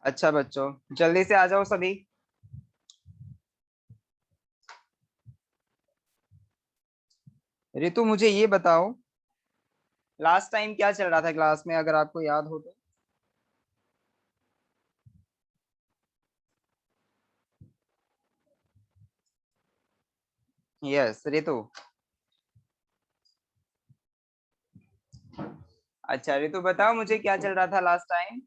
अच्छा बच्चों, जल्दी से आ जाओ सभी। रितु मुझे ये बताओ, लास्ट टाइम क्या चल रहा था क्लास में, अगर आपको याद हो तो। यस रितु। अच्छा रितु बताओ मुझे क्या चल रहा था लास्ट टाइम।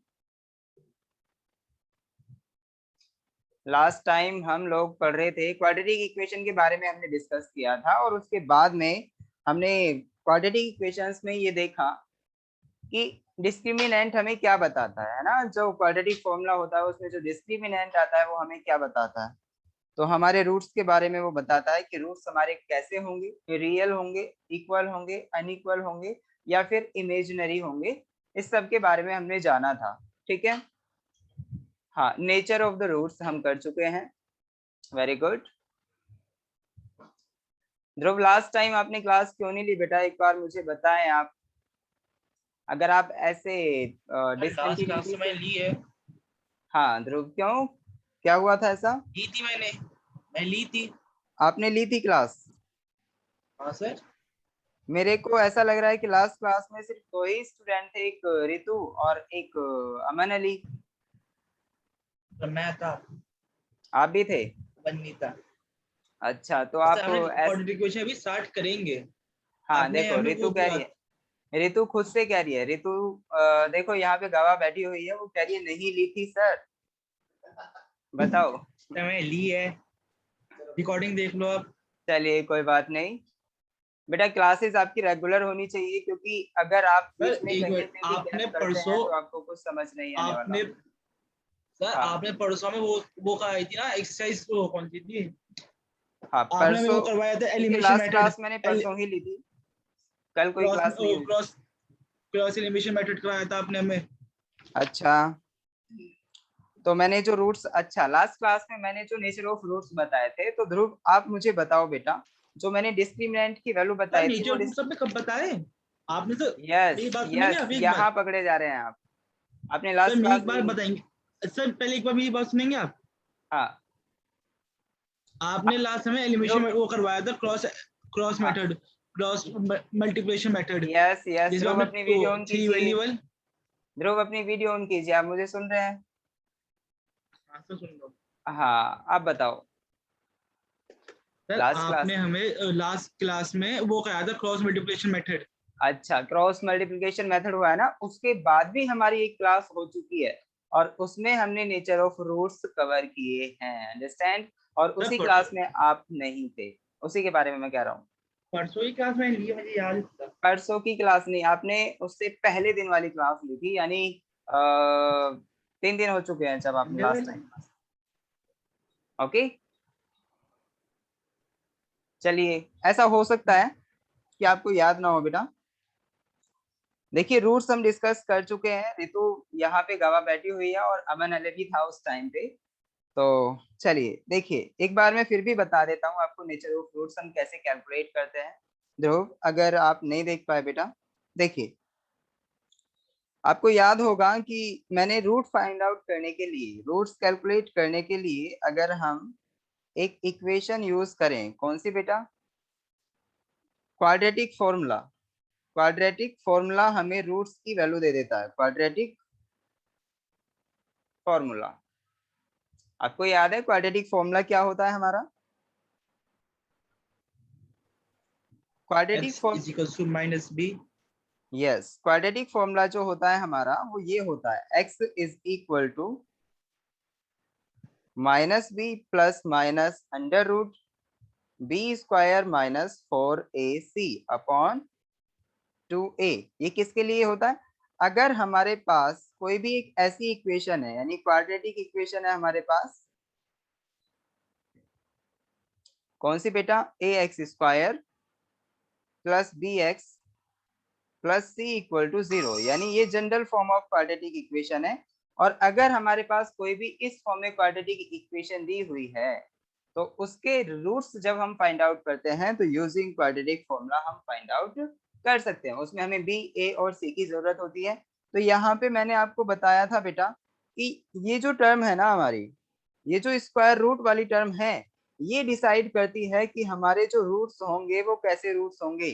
लास्ट टाइम हम लोग पढ़ रहे थे क्वाड्रेटिक इक्वेशन के बारे में, हमने डिस्कस किया था और उसके बाद में हमने क्वाड्रेटिक इक्वेशंस में ये देखा कि डिस्क्रिमिनेंट हमें क्या बताता है ना। जो क्वाड्रेटिक फॉर्मूला होता है उसमें जो डिस्क्रिमिनेंट आता है वो हमें क्या बताता है। तो हमारे रूट्स के बारे में वो बताता है कि रूट्स हमारे कैसे होंगे, रियल होंगे, इक्वल होंगे, अनइक्वल होंगे या फिर इमेजिनरी होंगे। इस सब के बारे में हमने जाना था। ठीक है। हाँ, नेचर ऑफ द रूट्स हम कर चुके हैं। Very good. Dhruv last time आपने क्लास क्यों नहीं ली बेटा, एक बार मुझे बताएं आप। अगर आप ऐसे लास्ट क्लास डिसकंटिन्यूटी तो मैंने से। ली है। हाँ ध्रुव, क्यों, क्या हुआ था ऐसा। ली थी मैं ली थी। आपने ली थी क्लास। हाँ सर। मेरे को ऐसा लग रहा है कि लास्ट क्लास में सिर्फ दो ही स्टूडेंट थे, एक रितु और एक अमन अली। तो मैं था। आप भी थे। बन्नी था। अच्छा तो सर आप हमने ऐस क्वाड्रेटिक इक्वेशन अभी स्टार्ट करेंगे। हाँ आपने देखो, हमें रितु वो कह दिया। रही है, रितु खुद से कह रही है। रितु देखो यहाँ पे गवाह बैठी हुई है, वो कह रही है नहीं ली थी सर। बताओ। सर मैंने ली है। रिकॉर्डिंग देख लो आप। चलिए कोई बात नहीं। बेटा क्लासेस आपकी रेगुलर होनी चाहिए, क्योंकि अगर आप सर बीच में एक कहीं मिनट, से भी आपने गैप करते परसों हैं तो आपको कुछ समझ नहीं आने आपने वाला। सर हाँ। आपने परसों में वो कराई थी ना एक्सरसाइज, वो कौन सी थी? हाँ आपने हमें परसों, वो करवाया था क्योंकि एलिमिनेशन लास्ट मेथड। क्लास मैंने परसों ही ली थी, कल कोई क्रॉस क्लास नहीं हुई। क्रॉस क्रॉस एलिमिनेशन मेथड कराया था आपने हमें। अच्छा तो मैंने जो रूट्स, अच्छा लास्ट क्लास में मैंने जो नेचर ऑफ रूट्स बताए थे, तो ध्रुव आप मुझे बताओ बेटा, जो मैंने डिस्क्रिमिनेंट की वैल्यू सर बताई थी वो नेचर रूट्स आपने कब बताए? आपने तो यस मेरी बात सुनेंगे यस, आप एक यहाँ बार। पकड़े जा रहे हैं आप। आपने सर लास्ट मेरी क्लास एक बार नहीं ली थी। बताएंगे। सर पहले एक बार मेरी बात सुनेंगे आप। हाँ। आपने लास्ट में एलिमिनेशन ध्रुव। वो करवाया था क्रॉस क्रॉस हाँ। Method, cross multiplication method, yes yes जिसमें ध्रुव आपने अपनी वीडियो ऑन थ्री कीजिए। वेरिएबल। ध्रुव अपनी वीडियो ऑन कीजिए, आप मुझे सुन रहे हैं। हाँ सर सुन लो। हाँ आप बताओ। सर लास्ट आपने क्लास में। हमें लास्ट क्लास में वो कराया था क्रॉस मल्टीप्लिकेशन मेथड। अच्छा क्रॉस मल्टीप्लिकेशन मेथड हुआ है ना, उसके बाद भी हमारी एक क्लास हो चुकी है और उसमें हमने नेचर ऑफ रूट्स कवर किए हैं, अंडरस्टैंड। और सर उसी क्लास में आप नहीं थे, उसी के बारे में मैं कह रहा हूँ। परसों ही क्लास में ली है, मुझे याद था। परसों की क्लास नहीं, आपने उससे पहले दिन वाली क्लास ली थी, यानी 3 दिन हो चुके हैं जब आपने संडे लास्ट वाली। Time class. ओके। चलिए, ऐसा हो सकता है कि आपको याद ना हो बेटा। देखिए रूट्स हम डिस्कस कर चुके हैं, रितु यहाँ पे गवाह बैठी हुई है और अमन अली भी था उस टाइम पे। तो चलिए देखिए, एक बार मैं फिर भी बता देता हूँ आपको नेचर ऑफ रूट्स हम कैसे कैलकुलेट करते हैं। ध्रुव अगर आप नहीं देख पाए बेटा, देखिए आपको याद होगा कि मैंने रूट फाइंड आउट करने के लिए, रूट्स कैलकुलेट करने के लिए अगर हम एक इक्वेशन यूज करें, कौन सी बेटा, क्वाड्रेटिक फॉर्मूला। क्वाड्रेटिक फॉर्मूला हमें रूट्स की वैल्यू दे देता है, क्वाड्रेटिक फॉर्मूला। आपको याद है क्वाड्रेटिक फॉर्मूला क्या होता है हमारा। Quadratic X form is equal to minus B. Yes, quadratic formula जो होता है हमारा वो ये होता है, X is equal to minus B plus minus under root B square minus 4ac upon 2a। ये किसके लिए होता है, अगर हमारे पास कोई भी एक ऐसी इक्वेशन है, यानी क्वाड्रेटिक इक्वेशन है हमारे पास, कौन सी बेटा, A X square plus B X plus C equal to 0, यानी ये general form of quadratic equation है। और अगर हमारे पास कोई भी इस फॉर्म में क्वाड्रेटिक इक्वेशन दी हुई है, तो उसके रूट्स जब हम फाइंड आउट करते हैं तो यूजिंग क्वाड्रेटिक फॉर्मूला हम फाइंड आउट कर सकते हैं। उसमें हमें बी, ए और सी की जरूरत होती है। तो यहाँ पे मैंने आपको बताया था बेटा कि ये जो टर्म है ना हमारी, ये जो स्क्वायर रूट वाली टर्म है, ये डिसाइड करती है कि हमारे जो रूट्स होंगे वो कैसे रूट्स होंगे,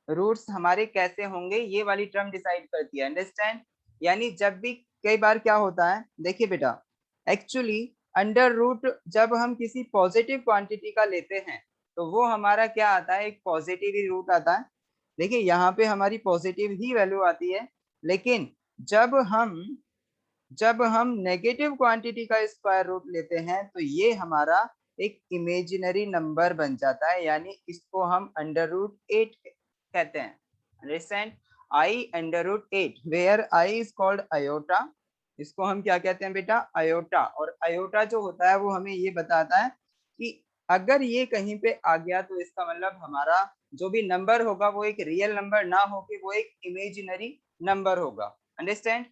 रूट्स हमारे कैसे होंगे, ये वाली टर्म डिसाइड करती है। अंडरस्टैंड? यानी जब भी कई बार क्या होता है, देखिए बेटा, एक्चुअली अंडर रूट जब हम किसी पॉजिटिव क्वांटिटी का लेते हैं तो वो हमारा क्या आता है, एक पॉजिटिव ही रूट आता है। देखिए यहाँ पे हमारी पॉजिटिव ही वैल्यू आती है, लेकिन जब हम जब हम नेगेटिव क्वांटिटी का स्क्वायर रूट लेते हैं तो ये हमारा एक इमेजिनरी नंबर बन जाता है, यानी इसको हम अंडर रूट 8 कहते हैं। Understand? I under root 8, where I is called iota, इसको हम क्या कहते हैं बेटा, अयोटा। और अयोटा जो होता है वो हमें ये बताता है कि अगर ये कहीं पे आ गया तो इसका मतलब हमारा जो भी नंबर होगा वो एक रियल नंबर ना होके वो एक इमेजिनरी नंबर होगा। अंडरस्टैंड?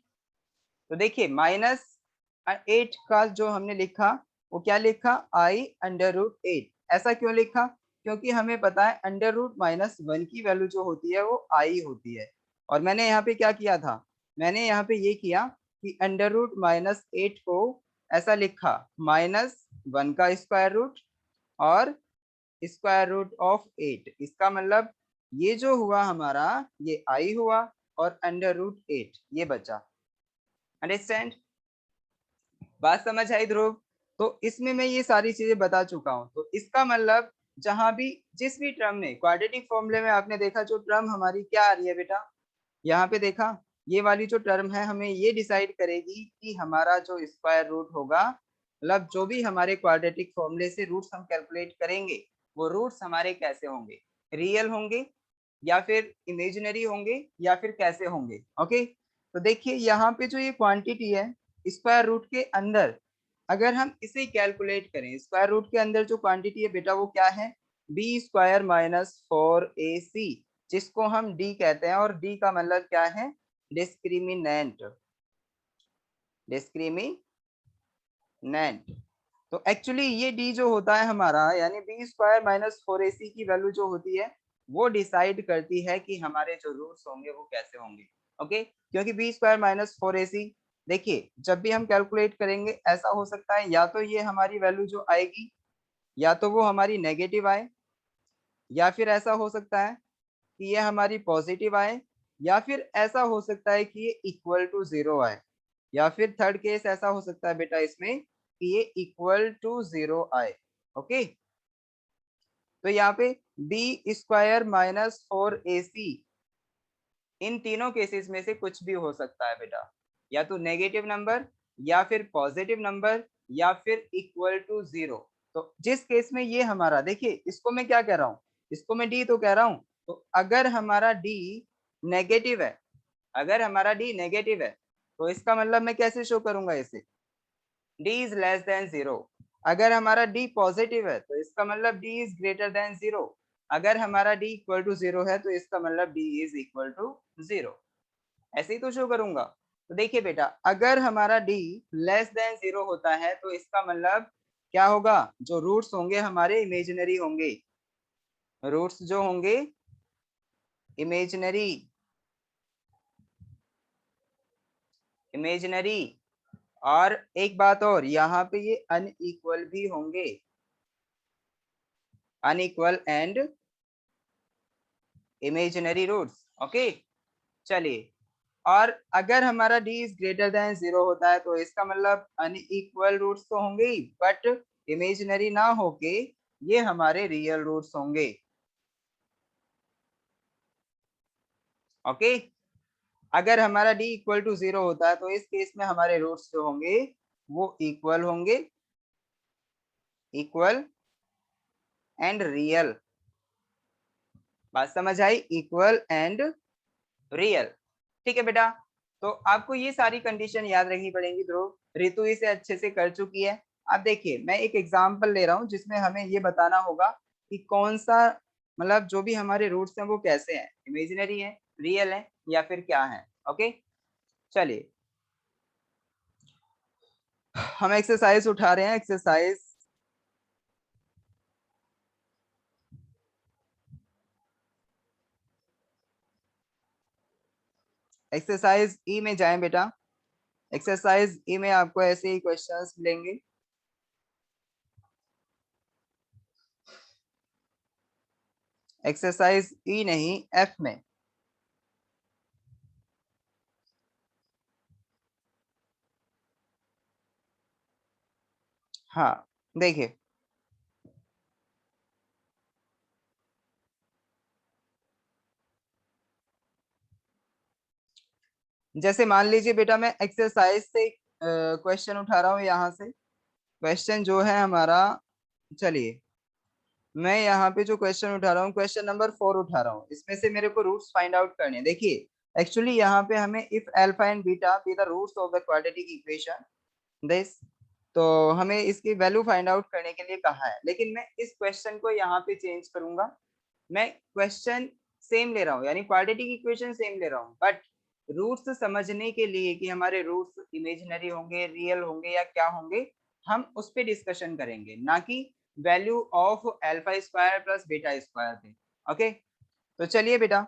तो देखिए -8 का जो हमने लिखा वो क्या लिखा, आई अंडर रूट 8। ऐसा क्यों लिखा, क्योंकि हमें पता है अंडर रूट -1 की वैल्यू जो होती है वो आई होती है। और मैंने यहाँ पे क्या किया था, मैंने यहाँ पे ये किया कि अंडर रूट -8 को ऐसा लिखा -1 का स्क्वायर रूट और स्क्वायर रूट ऑफ 8। इसका मतलब ये जो हुआ हमारा ये आई हुआ और अंडर रूट 8 ये बचा। अंडरस्टैंड? बात समझ आई ध्रुव? तो इसमें मैं ये सारी चीजें बता चुका हूँ। तो इसका मतलब जहां भी जिस भी टर्म में क्वाड्रेटिक फॉर्मूले में आपने देखा जो टर्म हमारी क्या आ रही है बेटा, यहाँ पे देखा ये वाली जो टर्म है हमें ये डिसाइड करेगी कि हमारा जो स्क्वायर रूट होगा, मतलब जो भी हमारे क्वाड्रेटिक फॉर्मूले से रूट्स हम कैलकुलेट करेंगे वो रूट्स हमारे कैसे होंगे, रियल होंगे या फिर इमेजिनरी होंगे या फिर कैसे होंगे। ओके, तो देखिए यहाँ पे जो ये क्वांटिटी है स्क्वायर रूट के अंदर, अगर हम इसे कैलकुलेट करें, स्क्वायर रूट के अंदर जो क्वांटिटी है बेटा वो क्या है, बी स्क्वायर -4ac, जिसको हम डी कहते हैं। और डी का मतलब क्या है, डिस्क्रिमिनेंट। डिस्क्रिमिनेंट। तो एक्चुअली ये डी जो होता है हमारा, यानी बी स्क्वायर -4ac की वैल्यू जो होती है वो डिसाइड करती है कि हमारे जो रूट्स होंगे वो कैसे होंगे। ओके, क्योंकि बी स्क्वायर -4ac, देखिए जब भी हम कैलकुलेट करेंगे ऐसा हो सकता है या तो ये हमारी वैल्यू जो आएगी या तो वो हमारी नेगेटिव आए, या फिर ऐसा हो सकता है कि ये हमारी पॉजिटिव आए, या फिर ऐसा हो सकता है कि ये इक्वल टू 0 आए, या फिर थर्ड केस ऐसा हो सकता है बेटा इसमें कि ये इक्वल टू 0 आए। ओके, तो यहाँ पे बी स्क्वायर -4ac इन तीनों केसेस में से कुछ भी हो सकता है बेटा, या तो नेगेटिव नंबर या फिर पॉजिटिव नंबर या फिर इक्वल टू 0। तो जिस केस में ये हमारा, देखिए इसको मैं क्या कह रहा हूँ, इसको मैं डी तो कह रहा हूँ, तो अगर हमारा डी नेगेटिव है, अगर हमारा डी नेगेटिव है तो इसका मतलब मैं कैसे शो करूंगा इसे, डी इज लेस देन 0। अगर हमारा डी पॉजिटिव है तो इसका मतलब डी इज ग्रेटर देन 0। अगर हमारा डी इक्वल टू 0 है तो इसका मतलब डी इज इक्वल टू 0। ऐसे ही तो शो करूंगा। तो देखिए बेटा, अगर हमारा डी लेस देन 0 होता है तो इसका मतलब क्या होगा, जो रूट्स होंगे हमारे इमेजिनरी होंगे, रूट्स जो होंगे इमेजिनरी, इमेजिनरी। और एक बात और, यहाँ पे ये अनइक्वल भी होंगे, unequal and imaginary roots. Okay, चलिए, और अगर हमारा d इज ग्रेटर देन 0 होता है तो इसका मतलब अनइक्वल रूट्स तो होंगे ही, बट इमेजिनरी ना होके ये हमारे रियल रूट्स होंगे। ओके, अगर हमारा d इक्वल टू 0 होता है तो इस केस में हमारे रूट्स जो होंगे वो इक्वल होंगे, इक्वल एंड रियल। बात समझ आई, इक्वल एंड रियल। ठीक है बेटा, तो आपको ये सारी कंडीशन याद रखनी पड़ेंगी ध्रुव, ऋतु इसे अच्छे से कर चुकी है। अब देखिए मैं एक एग्जांपल ले रहा हूँ जिसमें हमें ये बताना होगा कि कौन सा, मतलब जो भी हमारे रूट्स हैं वो कैसे हैं, इमेजिनरी है, रियल है या फिर क्या है। ओके, चलिए हम एक्सरसाइज उठा रहे हैं, एक्सरसाइज एक्सरसाइज ई में जाएं बेटा। एक्सरसाइज ई में आपको ऐसे ही क्वेश्चंस मिलेंगे। एक्सरसाइज ई नहीं, एफ में। हाँ देखिए, जैसे मान लीजिए बेटा मैं एक्सरसाइज से क्वेश्चन उठा रहा हूँ यहाँ से। क्वेश्चन जो है हमारा, चलिए मैं यहाँ पे जो क्वेश्चन उठा रहा हूँ, क्वेश्चन नंबर 4 उठा रहा हूँ। इसमें से मेरे को रूट्स फाइंड आउट करने हैं। देखिए एक्चुअली यहाँ पे हमें if alpha and beta be the roots of the quadratic equation this, तो हमें इसकी वैल्यू फाइंड आउट करने के लिए कहा है। लेकिन मैं इस क्वेश्चन को यहाँ पे चेंज करूंगा। मैं क्वेश्चन सेम ले रहा हूँ, यानी क्वाड्रेटिक इक्वेशन सेम ले रहा हूँ, बट रूट्स समझने के लिए कि हमारे रूट्स इमेजिनरी होंगे, रियल होंगे या क्या होंगे, हम उस पर डिस्कशन करेंगे, ना कि value of alpha square plus beta square पे। ओके, तो चलिए बेटा,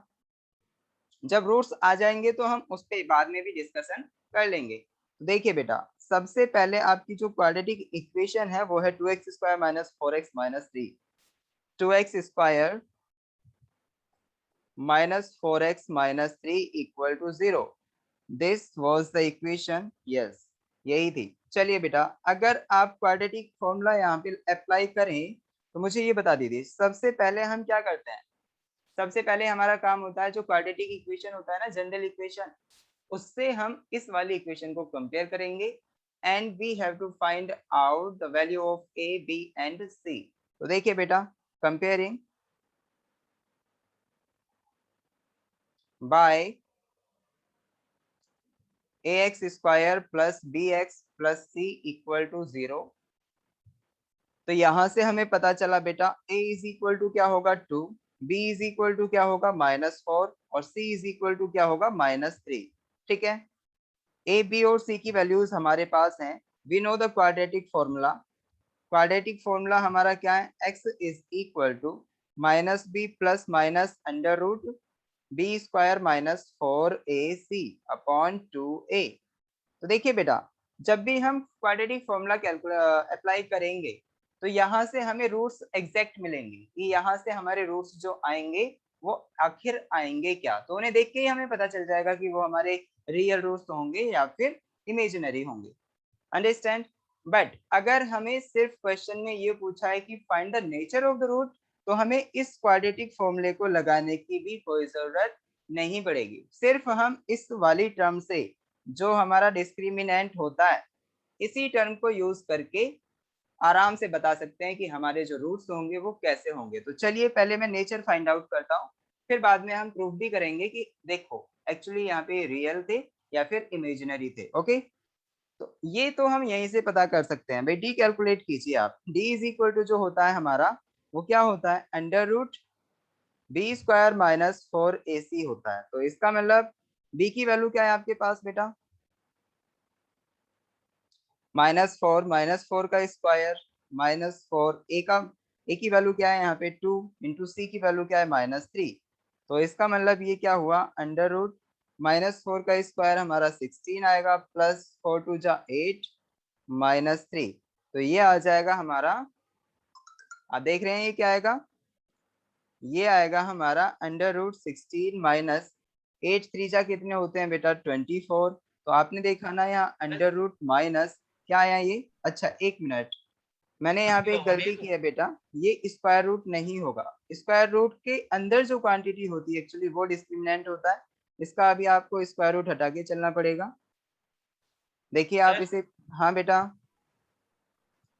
जब रूट्स आ जाएंगे तो हम उस पर बाद में भी डिस्कशन कर लेंगे। तो देखिए बेटा, सबसे पहले आपकी जो क्वाड्रेटिक इक्वेशन है वो है 2x square minus 4x minus 3। 2x square minus 4x minus 3 equal to 0. This was the equation. Yes, यही थी। चलिए बेटा, अगर आप क्वाड्रेटिक फॉर्मूला यहाँ पे अप्लाई करें तो मुझे ये बता दीजिए, सबसे पहले हम क्या करते हैं। सबसे पहले हमारा काम होता है, जो क्वाड्रेटिक इक्वेशन होता है ना, जनरल इक्वेशन, उससे हम इस वाली इक्वेशन को कंपेयर करेंगे and we have to find out the value of A B and C. तो देखिए बेटा, comparing by ax square plus bx plus c equal to 0। तो यहां से हमें पता चला बेटा, a इज इक्वल टू क्या होगा 2, b इज इक्वल टू क्या होगा -4 और c इज इक्वल टू क्या होगा -3। ठीक है, a b और c की वैल्यूज हमारे पास हैं। We know the quadratic formula. Quadratic formula हमारा क्या है, x is equal to minus B plus minus under root B square minus 4ac upon 2a। तो देखिए बेटा, जब भी हम क्वाड्रेटिक फॉर्मूला अप्लाई करेंगे तो यहाँ से हमें रूट्स एग्जैक्ट मिलेंगे कि यहाँ से हमारे रूट्स जो आएंगे वो आखिर आएंगे क्या, तो उन्हें देख के ही हमें पता चल जाएगा कि वो हमारे रियल रूट्स होंगे या फिर इमेजिनरी होंगे। अंडरस्टैंड। बट अगर हमें सिर्फ क्वेश्चन में ये पूछा है कि find the nature of the root, तो हमें इस क्वाड्रेटिक फॉर्मूले को लगाने की भी कोई जरूरत नहीं पड़ेगी। सिर्फ हम इस वाली टर्म से, जो हमारा डिस्क्रिमिनेंट होता है, इसी टर्म को यूज करके आराम से बता सकते हैं कि हमारे जो रूट्स होंगे वो कैसे होंगे। तो चलिए पहले मैं नेचर फाइंड आउट करता हूँ, फिर बाद में हम प्रूफ भी करेंगे कि देखो एक्चुअली यहाँ पे रियल थे या फिर इमेजिनरी थे। ओके, तो ये तो हम यहीं से पता कर सकते हैं भाई। डी कैलकुलेट कीजिए आप। डी इज इक्वल टू जो होता है हमारा, वो क्या होता है, under root B square minus 4ac होता है। तो इसका मतलब बी की वैल्यू क्या है आपके पास बेटा, -4 का स्क्वायर -4, ए की वैल्यू क्या है यहाँ पे 2 इंटू सी की वैल्यू क्या है -3। तो इसका मतलब ये क्या हुआ, अंडर रूट -4 का स्क्वायर हमारा 16 आएगा प्लस 4 टू जा 8 -3। तो ये आ जाएगा हमारा, आप देख रहे हैं ये क्या आएगा, ये आएगा हमारा अंडर रूट 16 माइनस 8 3 जा कितने होते हैं बेटा 24। तो आपने देखा ना यहाँ अंडर रूट माइनस क्या आया ये, अच्छा एक मिनट, मैंने यहाँ पे एक गलती की है बेटा, ये स्क्वायर रूट नहीं होगा। स्क्वायर रूट के अंदर जो क्वांटिटी होती है एक्चुअली वो डिस्क्रिमिनेंट होता है। इसका अभी आपको स्क्वायर रूट हटा के चलना पड़ेगा। देखिए आप इसे, हाँ बेटा,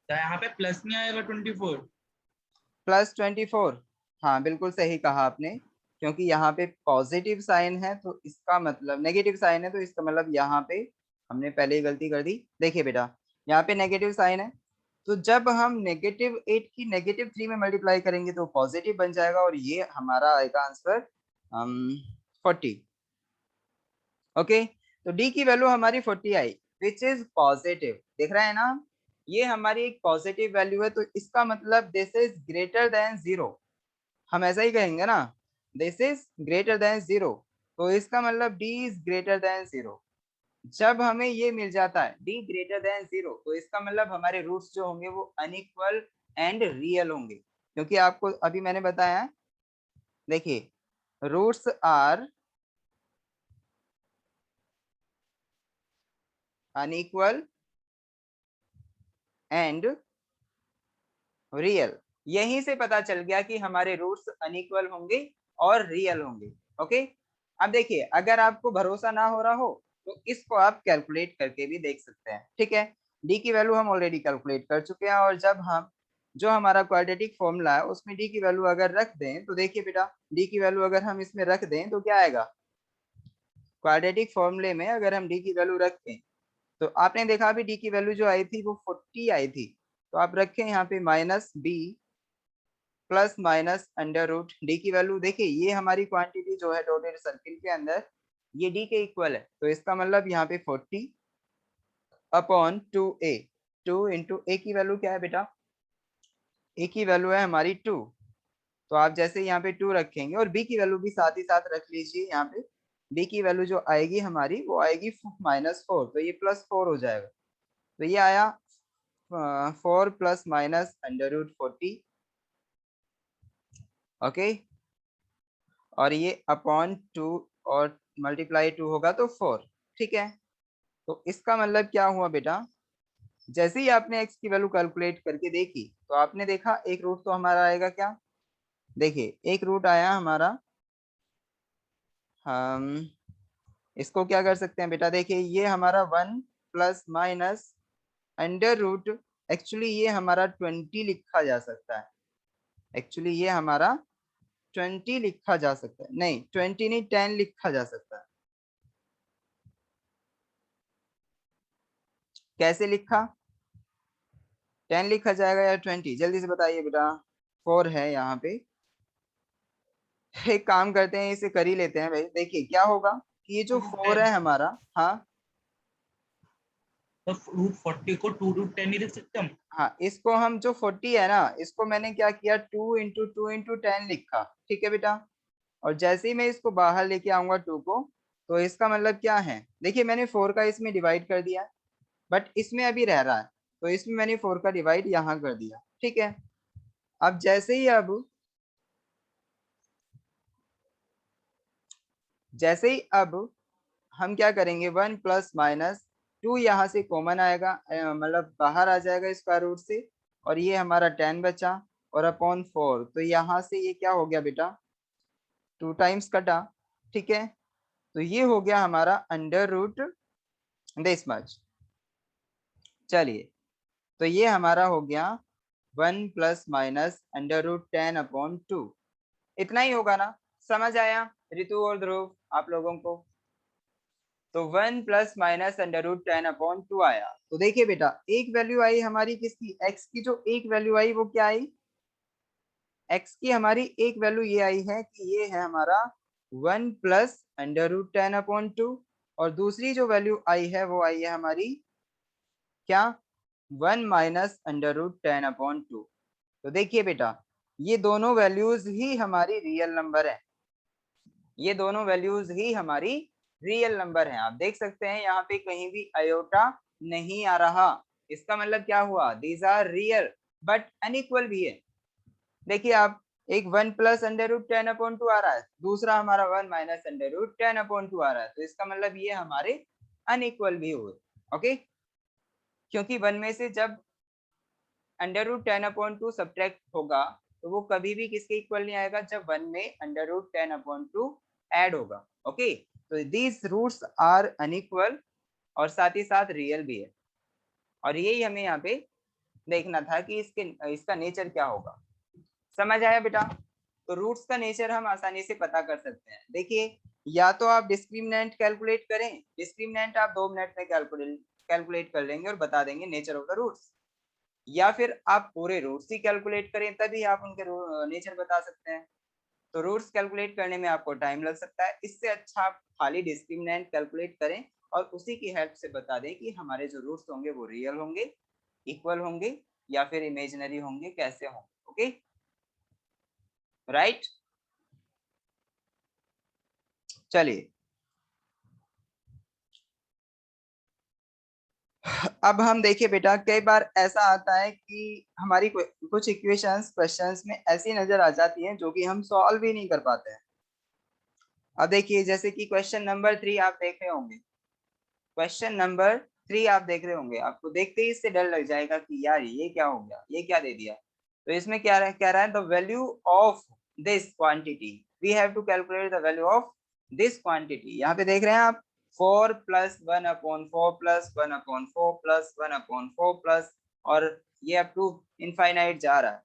यहाँ पे प्लस नहीं आएगा 24? +24, हाँ बिल्कुल सही कहा आपने, क्योंकि यहाँ पे पॉजिटिव साइन है तो इसका मतलब, नेगेटिव साइन है तो इसका मतलब यहाँ पे हमने पहले ही गलती कर दी। देखिए बेटा, यहाँ पे नेगेटिव साइन है, तो जब हम -8 की -3 में मल्टीप्लाई करेंगे तो पॉजिटिव बन जाएगा और ये हमारा आएगा आंसर 40। ओके, तो डी की वैल्यू हमारी 40 आई, विच इज पॉजिटिव। देख रहे हैं ना, ये हमारी एक पॉजिटिव वैल्यू है, तो इसका मतलब दिस इज ग्रेटर देन 0। हम ऐसा ही कहेंगे ना, दिस इज ग्रेटर देन 0, तो इसका मतलब डी इज ग्रेटर देन 0। जब हमें ये मिल जाता है d ग्रेटर देन 0, तो इसका मतलब हमारे रूट्स जो होंगे वो अनइक्वल एंड रियल होंगे, क्योंकि आपको अभी मैंने बताया है, देखिए roots are unequal and real. यहीं से पता चल गया कि हमारे रूट्स अनइक्वल होंगे और रियल होंगे। ओके, अब देखिए अगर आपको भरोसा ना हो रहा हो तो इसको आप कैलकुलेट करके भी देख सकते हैं। ठीक है, डी की वैल्यू हम ऑलरेडी कैलकुलेट कर चुके हैं, और जब हम जो हमारा क्वाड्रेटिक फॉर्मूला है उसमें डी की वैल्यू अगर रख दें तो देखिए बेटा, डी की वैल्यू अगर हम इसमें रख दें तो क्या आएगा, क्वाड्रेटिक फॉर्मूले में अगर हम डी की वैल्यू रखें तो आपने देखा अभी डी की वैल्यू जो आई थी वो 40 आई थी, तो आप रखें यहाँ पे minus B plus minus under root D की वैल्यू। देखिए ये हमारी क्वांटिटी जो है डॉटेड सर्किल के अंदर ये डी के इक्वल है, तो इसका मतलब यहाँ पे 40 अपॉन 2a, 2 इंटू ए की वैल्यू क्या है बेटा, ए की वैल्यू है हमारी 2, तो आप जैसे यहाँ पे 2 रखेंगे और बी की वैल्यू भी साथ ही साथ रख लीजिए, यहाँ पे बी की वैल्यू जो आएगी हमारी वो आएगी -4, तो ये +4 हो जाएगा, तो ये आया 4 plus minus under root 40। Okay, और ये अपॉन 2 और मल्टीप्लाई 2 होगा तो 4। ठीक है, तो इसका मतलब क्या हुआ बेटा, जैसे ही आपने x की वैल्यू कैलकुलेट करके देखी तो आपने देखा एक रूट तो हमारा आएगा क्या, देखिए एक रूट आया हमारा, हम इसको क्या कर सकते हैं बेटा, देखिए ये हमारा 1 plus minus under root, actually ये हमारा 20 लिखा जा सकता है, एक्चुअली ये हमारा 20 लिखा जा सकता है, नहीं 20 नहीं 10 लिखा जा सकता है। कैसे लिखा, 10 लिखा जाएगा या 20, जल्दी से बताइए बेटा, 4 है यहाँ पे, एक काम करते हैं इसे कर ही लेते हैं भाई। देखिए क्या होगा कि ये जो रूट 4 10, है हमारा, हाँ तो रूट 40 को 2√10 ही लिख सकते हम। हाँ, इसको हम जो 40 है ना इसको मैंने क्या किया 2 इंटू 10 लिखा। ठीक है बेटा, और जैसे ही मैं इसको बाहर लेके आऊंगा 2 को, तो इसका मतलब क्या है, देखिए मैंने 4 का इसमें डिवाइड कर दिया, बट इसमें अभी रह रहा है, तो इसमें मैंने 4 का डिवाइड यहाँ कर दिया। ठीक है, अब जैसे ही अब हम क्या करेंगे, 1 प्लस माइनस 2 यहाँ से कॉमन आएगा, मतलब बाहर आ जाएगा स्क्वायर रूट से, और ये हमारा 10 बचा, और अपॉन 4, तो यहाँ से ये क्या हो गया बेटा, 2 टाइम्स कटा। ठीक है, तो ये हो गया हमारा अंडर रूट दिस मच। चलिए, तो ये हमारा हो गया 1 प्लस माइनस अंडर रूट 10/2, इतना ही होगा ना, समझ आया ऋतु और ध्रुव आप लोगों को, तो 1 प्लस माइनस अंडर रूट 10/2 आया। तो देखिए बेटा एक वैल्यू आई हमारी किसकी, x की, जो एक वैल्यू आई वो क्या आई, x की हमारी एक वैल्यू ये आई है कि ये है हमारा 1 प्लस अंडर रूट 10/2, और दूसरी जो वैल्यू आई है वो आई है हमारी क्या, 1 माइनस अंडर रूट 10/2। तो देखिए बेटा ये दोनों वैल्यूज ही हमारी रियल नंबर है, ये दोनों वैल्यूज ही हमारी रियल नंबर हैं। आप देख सकते हैं यहाँ पे कहीं भी आयोटा नहीं आ रहा, इसका मतलब क्या हुआ, these are real but unequal भी है। देखिए आप, एक 1 प्लस अंडर रूट 10/2 आ रहा है, दूसरा हमारा 1 माइनस अंडर रूट 10/2 आ रहा है, तो इसका मतलब ये हमारे अनइक्वल भी हुए। ओके, क्योंकि 1 में से जब अंडर रूट 10/2 सब्ट्रैक्ट होगा तो वो कभी भी किसके इक्वल नहीं आएगा, जब 1 में अंडर रूट 10/2 ऐड होगा। ओके, तो दीज रूट्स आर अनइक्वल और साथ ही साथ रियल भी है, और यही हमें यहाँ पे देखना था कि इसका नेचर क्या होगा। समझ आया बेटा, तो रूट्स का नेचर हम आसानी से पता कर सकते हैं। देखिए या तो आप डिस्क्रिमिनेंट कैलकुलेट करें, डिस्क्रिमिनेंट आप 2 मिनट में कैलकुलेट कर लेंगे और बता देंगे नेचर ऑफ द रूट्स, या फिर आप पूरे रूट्स ही कैलकुलेट करें तभी आप उनके नेचर बता सकते हैं। तो रूट्स कैलकुलेट करने में आपको टाइम लग सकता है, इससे अच्छा आप खाली डिस्क्रिमिनेंट कैलकुलेट करें और उसी की हेल्प से बता दें कि हमारे जो रूट्स होंगे वो रियल होंगे, इक्वल होंगे, या फिर इमेजिनरी होंगे, कैसे होंगे। ओके, राइट, चलिए अब हम देखिए बेटा, कई बार ऐसा आता है कि हमारी कुछ इक्वेशंस क्वेश्चंस में ऐसी नजर आ जाती हैं जो कि हम सॉल्व ही नहीं कर पाते हैं। अब देखिए, जैसे कि क्वेश्चन नंबर 3 आप देख रहे होंगे, क्वेश्चन नंबर 3 आप देख रहे होंगे, आपको देखते ही इससे डर लग जाएगा कि यार ये क्या हो गया, ये क्या दे दिया। तो इसमें क्या रहा है, the value of this quantity, we have to calculate the value of this quantity. यहाँ पे देख रहे हैं आप, 4 प्लस 1/4 प्लस 1/4 प्लस 1/4 प्लस, और ये अप टू इनफाइनाइट जा रहा है।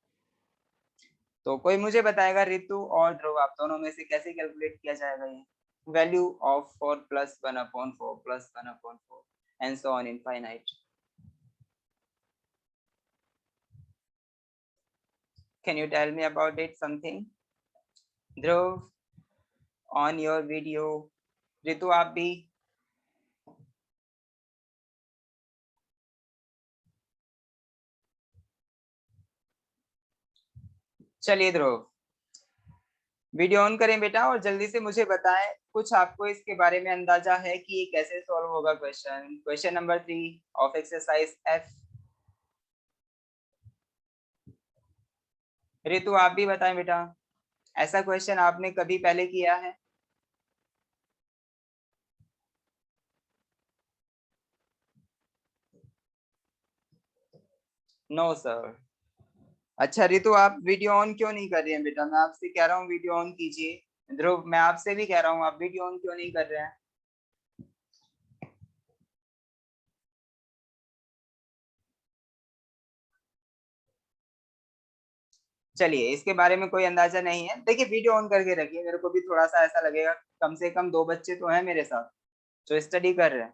तो कोई मुझे बताएगा ऋतु और ध्रुव, आप दोनों में से कैसे कैलकुलेट किया जाएगा ये value of 4 plus 1/4 plus 1/4 and so on infinite? Can you tell me about it something? Dhruv, on your video. Ritu, आप भी। चलिए ध्रुव, वीडियो ऑन करें बेटा और जल्दी से मुझे बताएं, कुछ आपको इसके बारे में अंदाजा है कि ये कैसे सॉल्व होगा question number 3 of exercise F. Ritu आप भी बताएं बेटा, ऐसा क्वेश्चन आपने कभी पहले किया है? No sir. अच्छा ऋतु, आप वीडियो ऑन क्यों नहीं कर रहे हैं बेटा? मैं आपसे कह रहा हूँ वीडियो ऑन कीजिए। ध्रुव, मैं आपसे भी कह रहा हूँ, आप वीडियो ऑन क्यों नहीं कर रहे हैं? चलिए, इसके बारे में कोई अंदाजा नहीं है। देखिए, वीडियो ऑन करके रखिए, मेरे को भी थोड़ा सा ऐसा लगेगा, कम से कम 2 बच्चे तो हैं मेरे साथ जो स्टडी कर रहे हैं,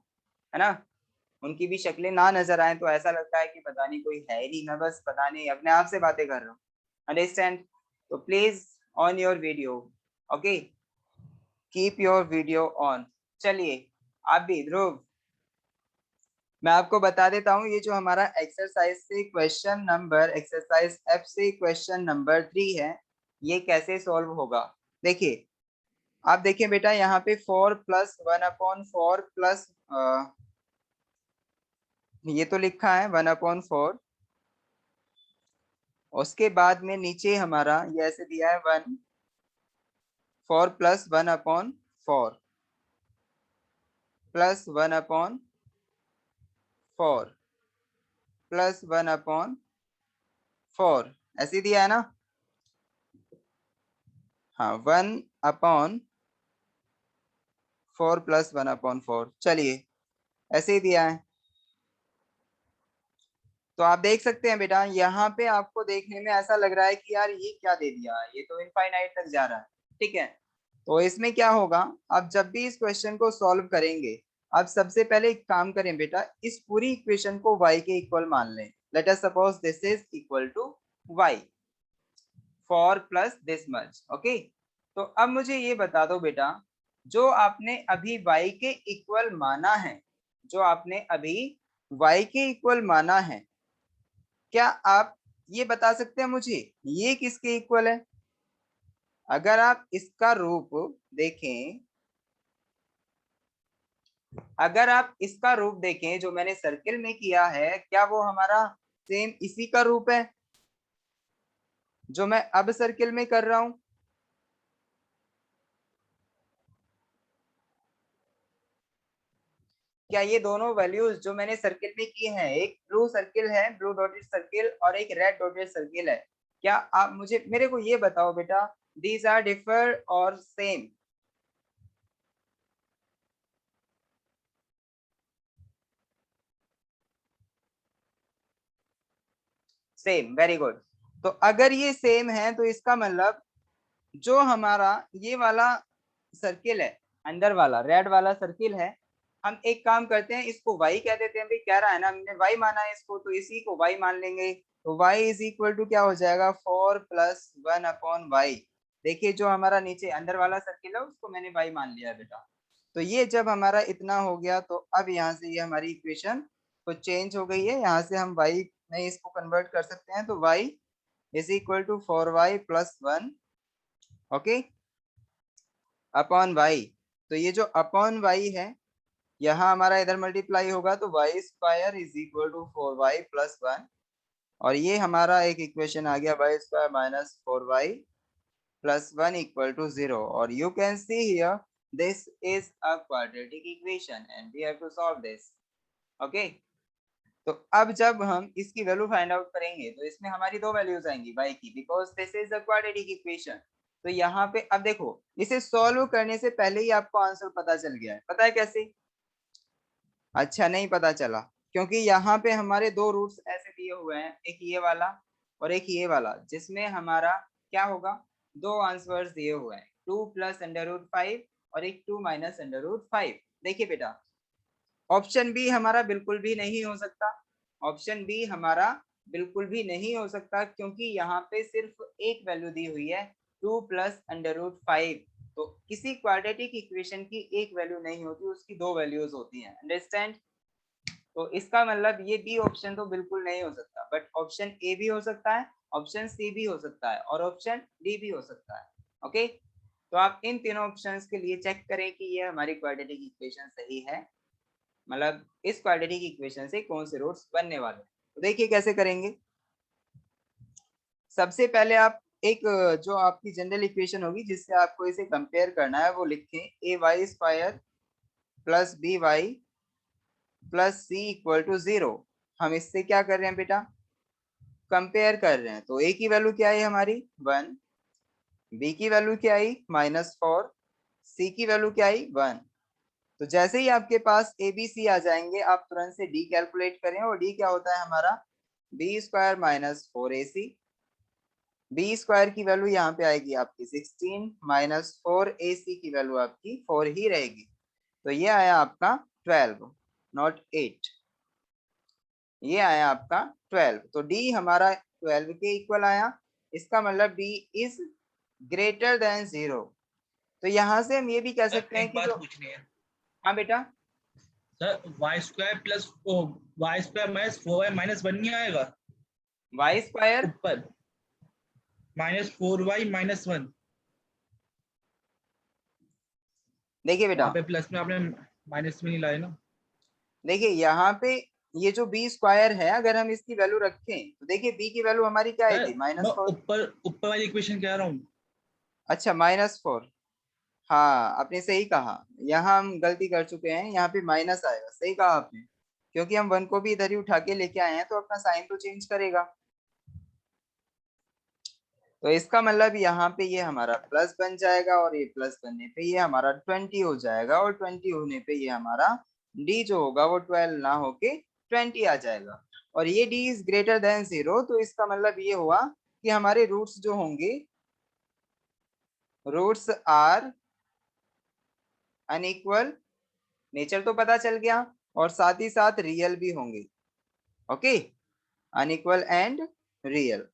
है ना? उनकी भी शक्लें ना नजर आए तो ऐसा लगता है कि पता नहीं कोई है ही नहीं, मैं बस पता नहीं अपने आप से बातें कर रहा हूँ। अंडरस्टैंड? तो please on your video, okay, keep your video on. चलिए, आप भी ध्रुव, मैं आपको बता देता हूँ, ये जो हमारा एक्सरसाइज एफ से क्वेश्चन नंबर 3 है, ये कैसे सॉल्व होगा। देखिए, आप देखिए बेटा, यहाँ पे 4 प्लस 1/4 प्लस ये तो लिखा है 1/4, उसके बाद में नीचे हमारा ये ऐसे दिया है 4 प्लस 1/4 प्लस 1/4 प्लस 1/4, ऐसे दिया है ना? हाँ, 1/4 प्लस 1/4, चलिए ऐसे ही दिया है। तो आप देख सकते हैं बेटा, यहाँ पे आपको देखने में ऐसा लग रहा है कि यार ये क्या दे दिया, ये तो इनफाइनाइट तक जा रहा है। ठीक है, तो इसमें क्या होगा, आप जब भी इस क्वेश्चन को सॉल्व करेंगे, आप सबसे पहले एक काम करें बेटा, इस पूरी इक्वेशन को y के इक्वल मान लें। Let us suppose this is equal to y, 4 plus this much, okay. तो अब मुझे ये बता दो बेटा, जो आपने अभी y के इक्वल माना है, जो आपने अभी y के इक्वल माना है, क्या आप ये बता सकते हैं मुझे ये किसके इक्वल है? अगर आप इसका रूप देखें, अगर आप इसका रूप देखें जो मैंने सर्किल में किया है, क्या वो हमारा सेम इसी का रूप है जो मैं अब सर्किल में कर रहा हूं? क्या ये दोनों वैल्यूज जो मैंने सर्किल में की हैं, एक ब्लू सर्किल है, ब्लू डॉटेड सर्किल, और एक रेड डॉटेड सर्किल है, क्या आप मुझे मेरे को ये बताओ बेटा, दीज आर डिफर और सेम? Same, very good. तो अगर ये सेम है तो इसका मतलब जो हमारा ये वाला सर्किल है, अंदर वाला रेड वाला सर्किल है, हम एक काम करते हैं, इसको y कह देते हैं। भाई कह रहा है ना, हमने y माना है इसको, तो इसी को y मान लेंगे। तो y इज इक्वल टू क्या हो जाएगा, 4 प्लस 1/y। देखिए, जो हमारा नीचे अंदर वाला सर्किल है उसको मैंने y मान लिया बेटा। तो ये जब हमारा इतना हो गया, तो अब यहाँ से ये हमारी इक्वेशन तो चेंज हो गई है, यहाँ से हम y में इसको कन्वर्ट कर सकते हैं। तो y is equal to 4y plus 1, okay, upon y। तो ये जो अपॉन y है, यहाँ हमारा इधर मल्टीप्लाई होगा तो Y square is equal to 4y+1, और ये हमारा एक इक्वेशन आ गया Y square minus 4y+1 equal to 0। और you can see here this is a quadratic equation and we have to solve this. Okay, तो अब जब हम इसकी वैल्यू फाइंड आउट करेंगे तो इसमें हमारी दो वैल्यूज आएंगी y की, because this is a quadratic equation. तो यहाँ पे अब देखो, इसे सॉल्व करने से पहले ही आपको आंसर पता चल गया है। पता है कैसे? अच्छा, नहीं पता चला, क्योंकि यहाँ पे हमारे दो रूट्स ऐसे दिए हुए हैं, एक ये वाला और एक ये वाला, जिसमें हमारा क्या होगा, दो आंसर्स दिए हुए हैं, 2 + √5 और एक 2 - √5। देखिए बेटा, ऑप्शन बी हमारा बिल्कुल भी नहीं हो सकता, ऑप्शन बी हमारा बिल्कुल भी नहीं हो सकता, क्योंकि यहाँ पे सिर्फ एक वैल्यू दी हुई है 2 + √5। तो किसी क्वाड्रेटिक इक्वेशन की एक वैल्यू नहीं होती, उसकी दो वैल्यूज होती हैं। अंडरस्टैंड? तो इसका मतलब ये बी ऑप्शन तो बिल्कुल नहीं हो सकता, बट ऑप्शन ए भी हो सकता है, ऑप्शन सी भी हो सकता है और ऑप्शन डी भी हो सकता है। ओके, तो आप इन तीनों ऑप्शंस के लिए चेक करें कि ये हमारी क्वाड्रेटिक इक्वेशन सही है, मतलब इस क्वाड्रेटिक इक्वेशन से कौन से रूट्स बनने वाले हैं। तो देखिए कैसे करेंगे। सबसे पहले आप एक जो आपकी जनरल इक्वेशन होगी जिससे आपको इसे कंपेयर करना है वो लिखें, ay² + by + c = 0। हम इससे क्या कर रहे हैं बेटा, कंपेयर कर रहे हैं। तो a की वैल्यू क्या है हमारी 1, b की वैल्यू क्या आई -4, c की वैल्यू क्या आई 1। तो जैसे ही आपके पास ए बी सी आ जाएंगे, आप तुरंत से डी कैलकुलेट करें, और डी क्या होता है हमारा b² - 4ac। b² की वैल्यू यहाँ पे आएगी आपकी 16 - 4ac की वैल्यू आपकी 4 ही रहेगी। तो ये आया आपका 12, नॉट 8, ये आया आपका 12। तो डी हमारा 12 के इक्वल आया, इसका मतलब डी इज ग्रेटर देन 0। तो यहाँ से हम ये भी कह सकते हैं एक कि बात जो, पूछनी है हाँ बेटा, सर, y² + y² - 4y - 1 नहीं आएगा y², ऊपर? -4y - 1, देखिए बेटा, वहां पे प्लस में आपने माइनस में नहीं लाए ना। देखिए यहाँ पे ये जो b² है, अगर हम इसकी वैल्यू रखें तो देखिए b की वैल्यू हमारी क्या आई सर थी मैं -4। ऊपर वाली इक्वेशन कह रहा हूँ। अच्छा, -4, हाँ आपने सही कहा, यहाँ हम गलती कर चुके हैं, यहाँ पे माइनस आएगा, सही कहा आपने, क्योंकि हम 1 को भी इधर ही उठा के लेके आए हैं, तो अपना साइन तो चेंज करेगा। तो इसका मतलब यहाँ पे ये हमारा प्लस बन जाएगा, और ये प्लस बनने पे ये हमारा 20 हो जाएगा, और 20 होने पे ये हमारा डी जो होगा वो 12 ना होके 20 आ जाएगा। और ये डी इज ग्रेटर देन 0, तो इसका मतलब ये हुआ कि हमारे रूट्स जो होंगे, रूट्स आर अनइक्वल, नेचर तो पता चल गया, और साथ ही साथ रियल भी होंगे। Okay, unequal and real.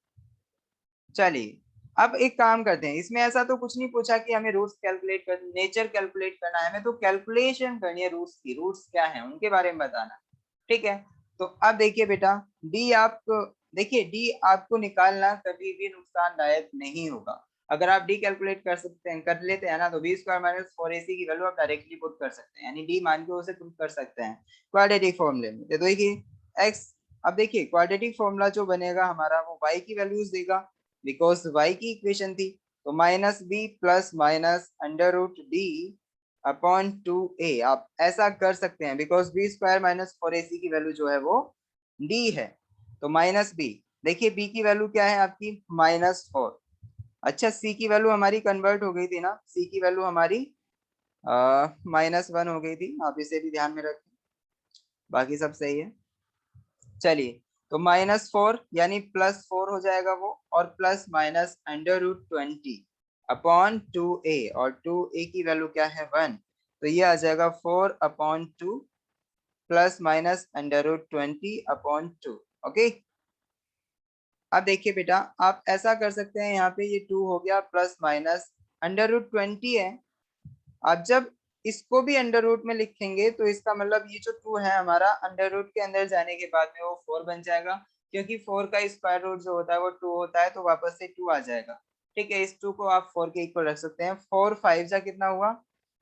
चलिए, अब एक काम करते हैं, इसमें ऐसा तो कुछ नहीं पूछा कि हमें रूट्स कैलकुलेट कर, नेचर कैलकुलेट करना है, हमें तो कैलकुलेशन करनी है रूट्स की, रूट्स क्या है उनके बारे में बताना। ठीक है, तो अब देखिए बेटा, डी आपको, देखिए डी आपको निकालना कभी भी नुकसानदायक नहीं होगा। अगर आप डी कैलकुलेट कर सकते हैं, कर लेते हैं ना, तो b² - 4ac की वैल्यू आप डायरेक्टली पुट कर सकते हैं, यानी डी मान के उसे पुट कर सकते हैं क्वाड्रेटिक फॉर्मूले में। तो देखिए x, अब देखिए क्वाड्रेटिक फॉर्मूला जो बनेगा हमारा वो y की वैल्यूज देगा, बिकॉज y की इक्वेशन थी। तो -b + -√d/2a आप ऐसा कर सकते हैं, बिकॉज b² - 4ac की वैल्यू जो है वो d है। तो -b, देखिए b की वैल्यू क्या है आपकी -4। अच्छा, c की वैल्यू हमारी कन्वर्ट हो गई थी ना, c की वैल्यू हमारी -1 हो गई थी, आप इसे भी ध्यान में रखें, बाकी सब सही है। चलिए, तो -4 यानी +4 हो जाएगा वो, और प्लस माइनस √20/2a, और 2a की वैल्यू क्या है 1, तो ये आ जाएगा 4/2 ±√20/2। ओके, अब देखिए बेटा, आप ऐसा कर सकते हैं, यहाँ पे ये 2 हो गया, प्लस माइनस √20 है। अब जब इसको भी अंडर रूट में लिखेंगे तो इसका मतलब ये जो 2 है हमारा, अंडर रूट के अंदर जाने के बाद में वो 4 बन जाएगा, क्योंकि 4 का स्क्वायर रूट जो होता है वो 2 होता है, तो वापस से 2 आ जाएगा। ठीक है, इस 2 को आप 4 के इक्वल रख सकते हैं। 4 5 जा कितना हुआ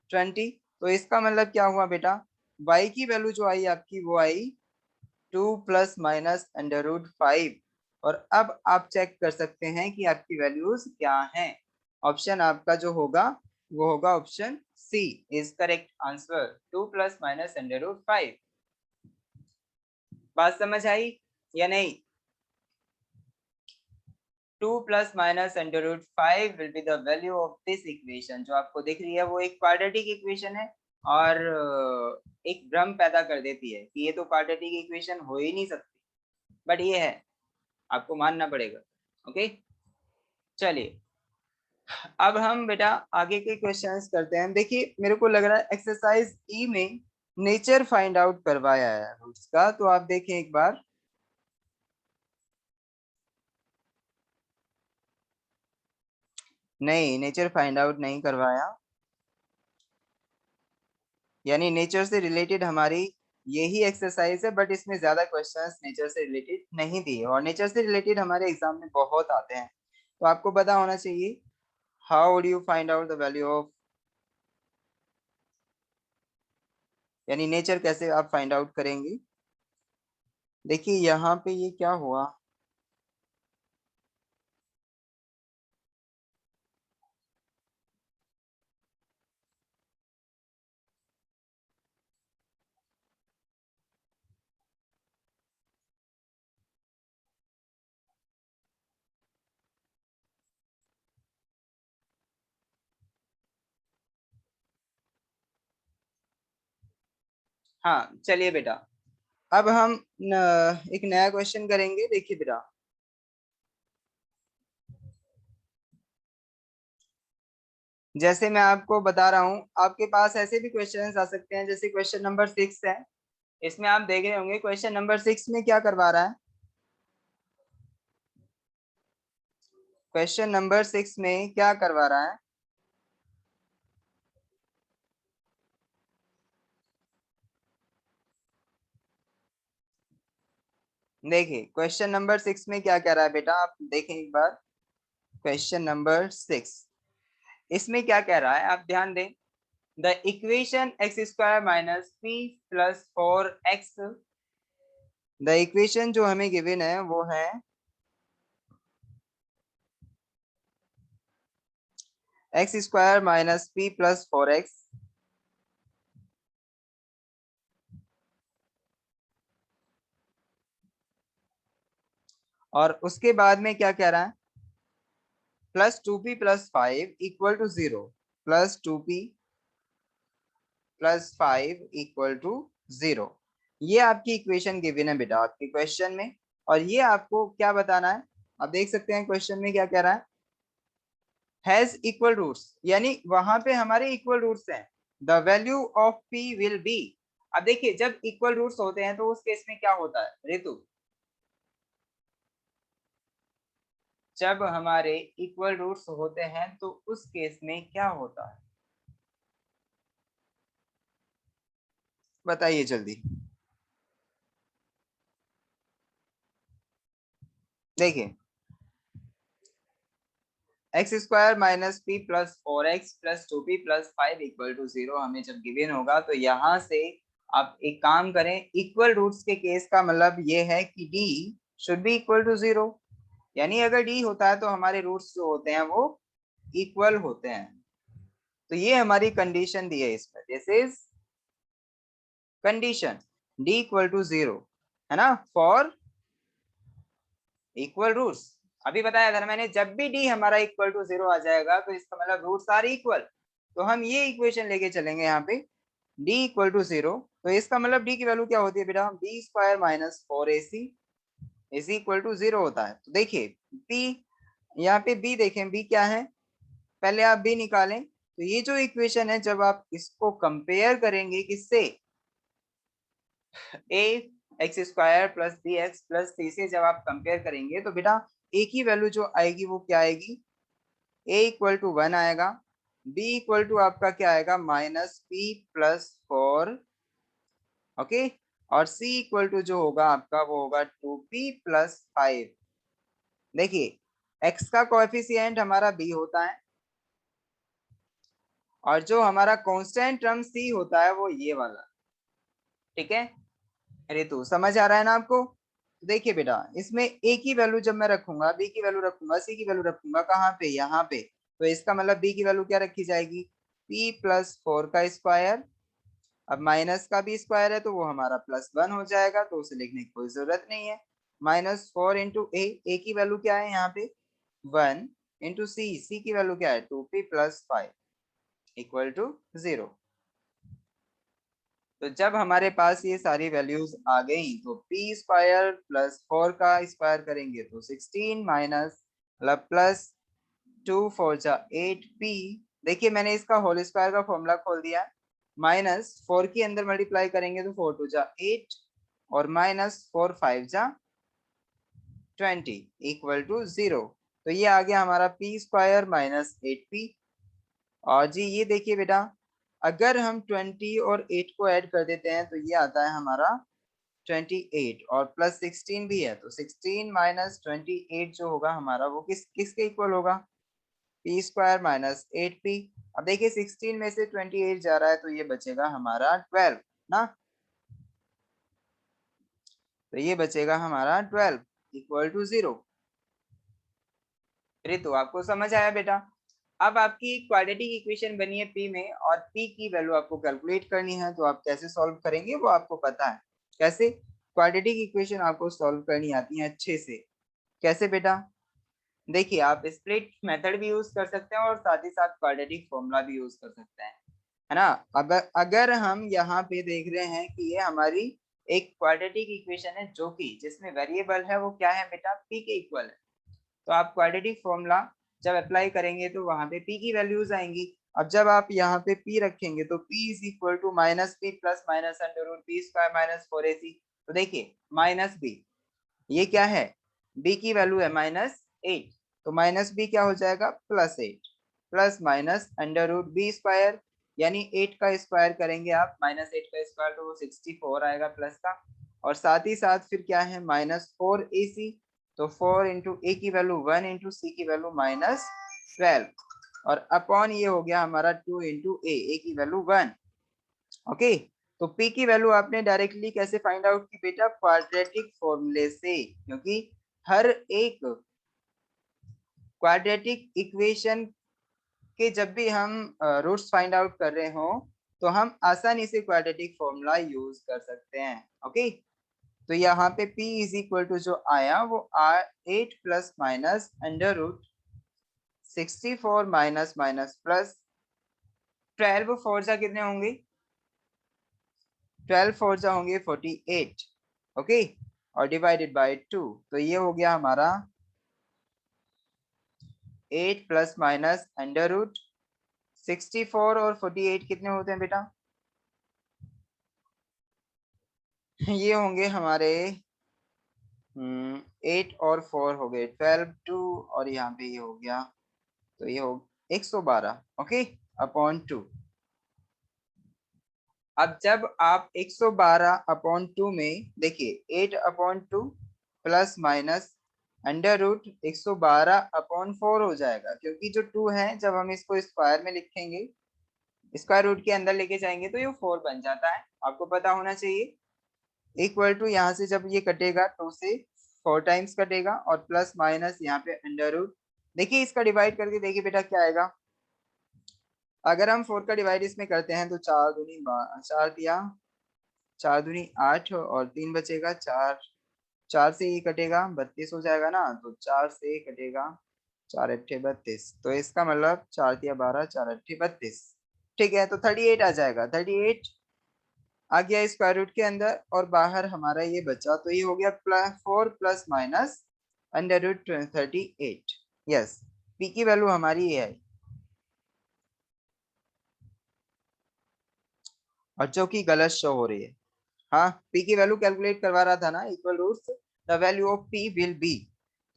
20। तो इसका मतलब क्या हुआ बेटा, y की वैल्यू जो आई आपकी वो आई 2 प्लस माइनस अंडर रूट 5। और अब आप चेक कर सकते हैं कि आपकी वैल्यूज क्या हैं। ऑप्शन आपका जो होगा वो होगा option C is correct answer, 2 plus minus under root 5। बात समझ आई या नहीं? 2 plus minus under root 5 will be the value of this equation. जो आपको दिख रही है वो एक क्वाड्रेटिक इक्वेशन है और एक भ्रम पैदा कर देती है कि ये तो क्वाड्रेटिक इक्वेशन हो ही नहीं सकती, बट ये है, आपको मानना पड़ेगा। ओके, चलिए अब हम बेटा आगे के क्वेश्चंस करते हैं। देखिए मेरे को लग रहा है एक्सरसाइज ई में नेचर फाइंड आउट करवाया है रूट्स का, तो आप देखें एक बार। नहीं, नेचर फाइंड आउट नहीं करवाया, यानी नेचर से रिलेटेड हमारी यही एक्सरसाइज है, बट इसमें ज्यादा क्वेश्चंस नेचर से रिलेटेड नहीं दिए, और नेचर से रिलेटेड हमारे एग्जाम में बहुत आते हैं, तो आपको पता होना चाहिए how would you find out the value of, यानी नेचर कैसे आप फाइंड आउट करेंगे। देखिए यहाँ पे ये क्या हुआ, हाँ चलिए बेटा, अब हम एक नया क्वेश्चन करेंगे। देखिए बेटा, जैसे मैं आपको बता रहा हूँ, आपके पास ऐसे भी क्वेश्चंस आ सकते हैं, जैसे क्वेश्चन नंबर 6 है। इसमें आप देख रहे होंगे क्वेश्चन नंबर 6 में क्या करवा रहा है। क्वेश्चन नंबर 6 में क्या करवा रहा है, देखिए क्वेश्चन नंबर 6 में क्या कह रहा है बेटा, आप देखें एक बार। क्वेश्चन नंबर 6 इसमें क्या कह रहा है, आप ध्यान दें। The equation X square minus P plus 4x, the equation जो हमें गिवन है वो है X square minus P plus 4x, और उसके बाद में क्या कह रहा है, plus 2p plus 5 equal to 0, plus 2p plus 5 equal to 0। ये आपकी इक्वेशन गिवन है बेटा आपके क्वेश्चन में, और ये आपको क्या बताना है, आप देख सकते हैं क्वेश्चन में क्या कह रहा है, हैज इक्वल रूट्स, यानी वहां पे हमारे इक्वल रूट्स हैं। The value of p will be, अब देखिए जब इक्वल रूट्स होते हैं तो उस केस में क्या होता है ऋतु, जब हमारे इक्वल रूट्स होते हैं तो उस केस में क्या होता है, बताइए जल्दी। देखिए X square minus P plus 4x plus 2p plus 5 equal to 0 हमें जब गिवन होगा, तो यहाँ से आप एक काम करें, इक्वल रूट्स के केस का मतलब ये है कि d should be equal to 0, यानी अगर d होता है तो हमारे रूट्स जो होते हैं वो इक्वल होते हैं। तो ये हमारी कंडीशन दी है इसमें, this is condition d equal to 0, है ना, फॉर इक्वल रूट्स। अभी बताया था मैंने, जब भी डी हमारा इक्वल टू 0 आ जाएगा तो इसका मतलब रूट्स आर इक्वल। तो हम ये इक्वेशन लेके चलेंगे यहाँ पे, डी इक्वल टू 0, तो इसका मतलब डी की वैल्यू क्या होती है बेटा, B square minus 4ac is equal to 0 होता है। तो देखिए बी, यहाँ पे बी देखें, बी क्या है, पहले आप बी निकालें। तो ये जो इक्वेशन है जब आप इसको कंपेयर करेंगे किससे, A X square plus B X plus C से जब आप कंपेयर करेंगे तो बेटा ए की वैल्यू जो आएगी वो क्या आएगी, ए इक्वल टू 1 आएगा, बी इक्वल टू आपका क्या आएगा माइनस पी प्लस 4, ओके, और सी इक्वल टू जो होगा आपका वो होगा 2p प्लस 5। देखिए x का कोएफिशिएंट हमारा b होता है, और जो हमारा कांस्टेंट टर्म c होता है वो ये वाला, ठीक है ऋतु, समझ आ रहा है ना आपको? तो देखिए बेटा, इसमें ए की वैल्यू जब मैं रखूंगा, बी की वैल्यू रखूंगा, सी की वैल्यू रखूंगा, कहाँ पे? यहाँ पे। तो इसका मतलब बी की वैल्यू क्या रखी जाएगी? p प्लस 4 का स्क्वायर। अब माइनस का भी स्क्वायर है तो वो हमारा +1 हो जाएगा, तो उसे लिखने की कोई जरूरत नहीं है। -4 इंटू ए की वैल्यू क्या है यहाँ पे? 1 इंटू सी की वैल्यू क्या है? 2p plus 5 equal to 0। तो जब हमारे पास ये सारी वैल्यूज आ गई तो पी स्क्वायर प्लस 4 का स्क्वायर करेंगे तो 16 माइनस मतलब प्लस 2 4 जा 8p। देखिए मैंने इसका होल स्क्वायर का फॉर्मूला खोल दिया। -4 के अंदर मल्टीप्लाई करेंगे तो 4 2 जा 8 और -4 5 जा 20 इक्वल टू 0। तो ये आ गया हमारा पी स्क्वायर माइनस 8p। और जी ये देखिए बेटा, अगर हम 20 और 8 को ऐड कर देते हैं तो ये आता है हमारा 28 और प्लस 16 भी है, तो 16 माइनस 28 जो होगा हमारा वो किसके इक्वल होगा? P square minus 8p। अब देखिए 16 में से 28 जा रहा है तो ये बचेगा हमारा 12 ना। तो ये बचेगा हमारा 12 इक्वल टू 0। ऋतु आपको समझ आया बेटा? अब आपकी क्वाड्रेटिक इक्वेशन बनी है p में और p की वैल्यू आपको कैलकुलेट करनी है, तो आप कैसे सॉल्व करेंगे वो आपको पता है। कैसे क्वाड्रेटिक इक्वेशन आपको सॉल्व करनी आती है अच्छे से? कैसे बेटा? देखिए आप स्प्लिट मेथड भी यूज कर सकते हैं और साथ ही साथ क्वाड्रेटिक फॉर्मूला भी यूज कर सकते हैं, है ना। अगर अगर हम यहाँ पे देख रहे हैं कि ये हमारी एक क्वाड्रेटिक इक्वेशन है जो कि जिसमें वेरिएबल है वो क्या है बेटा? p के इक्वल है। तो आप क्वाड्रेटिक फॉर्मूला जब अप्लाई करेंगे तो वहां पे p की वैल्यूज आएंगी। अब जब आप यहाँ पे p रखेंगे तो p is equal to minus p plus minus under root p square minus 4ac। तो देखिए माइनस b, ये क्या है? b की वैल्यू है -8, तो -b क्या हो जाएगा? +8 plus minus under root B square, यानी 8 का स्क्वायर करेंगे आप, -8 का स्क्वायर तो वो 64 आएगा प्लस का। और साथ ही साथ फिर क्या है? -4ac, तो 4 इंटू ए की वैल्यू 1 इंटू सी की वैल्यू -12 और अपॉन ये हो गया हमारा 2 इंटू ए की वैल्यू 1। ओके, तो p की वैल्यू आपने डायरेक्टली कैसे फाइंड आउट की बेटा? क्वाड्रेटिक फॉर्मूले से, क्योंकि हर एक क्वाड्रेटिक इक्वेशन के जब भी हम रूट्स फाइंड आउट कर रहे हो तो हम आसानी से क्वाड्रेटिक फॉर्मूला यूज कर सकते हैं। ओके, तो यहाँ पे p इज इक्वल टू जो आया वो 8 plus minus under root 64 minus minus plus 12 four जा कितने होंगे? 12 फोर जा होंगे 48। ओके, और डिवाइडेड बाय 2, तो ये हो गया हमारा 8 प्लस माइनस अंडर रूट 64 और 48 कितने होते हैं बेटा? ये होंगे हमारे 8 और 4 हो गए 12 2 और यहाँ पे ये हो गया, तो ये हो 112। Okay, upon 2। अब जब आप 112 अपॉन 2 में देखिए 8 upon 2 plus minus under root 112 upon 4 हो जाएगा, क्योंकि जो 2 है जब हम इसको स्क्वायर में लिखेंगे, स्क्वायर रूट के अंदर लेके जाएंगे तो ये 4 बन जाता है, आपको पता होना चाहिए। इक्वल टू यहाँ से जब ये कटेगा 2 से 4 टाइम्स कटेगा और प्लस माइनस यहाँ पे अंडर रूट। देखिए इसका डिवाइड करके देखिए बेटा क्या आएगा। अगर हम 4 का डिवाइड इसमें करते हैं तो 4 दूनी 4 दिया 4 दूनी 8 और 3 बचेगा 4, 4 से ये कटेगा 32 हो जाएगा ना, तो 4 से कटेगा 4 अट्ठे 32, तो इसका मतलब 4 दिया 12 4 अट्ठे 32। ठीक है, तो 38 आ जाएगा, 38 आ गया स्क्वायर रूट के अंदर और बाहर हमारा ये बचा, तो ये हो गया +4 plus minus under root 38। Yes, P की वैल्यू हमारी ये है, और जो कि गलत शो हो रही है। हाँ, पी की वैल्यू कैलकुलेट करवा रहा था ना, equal roots the value of P will be.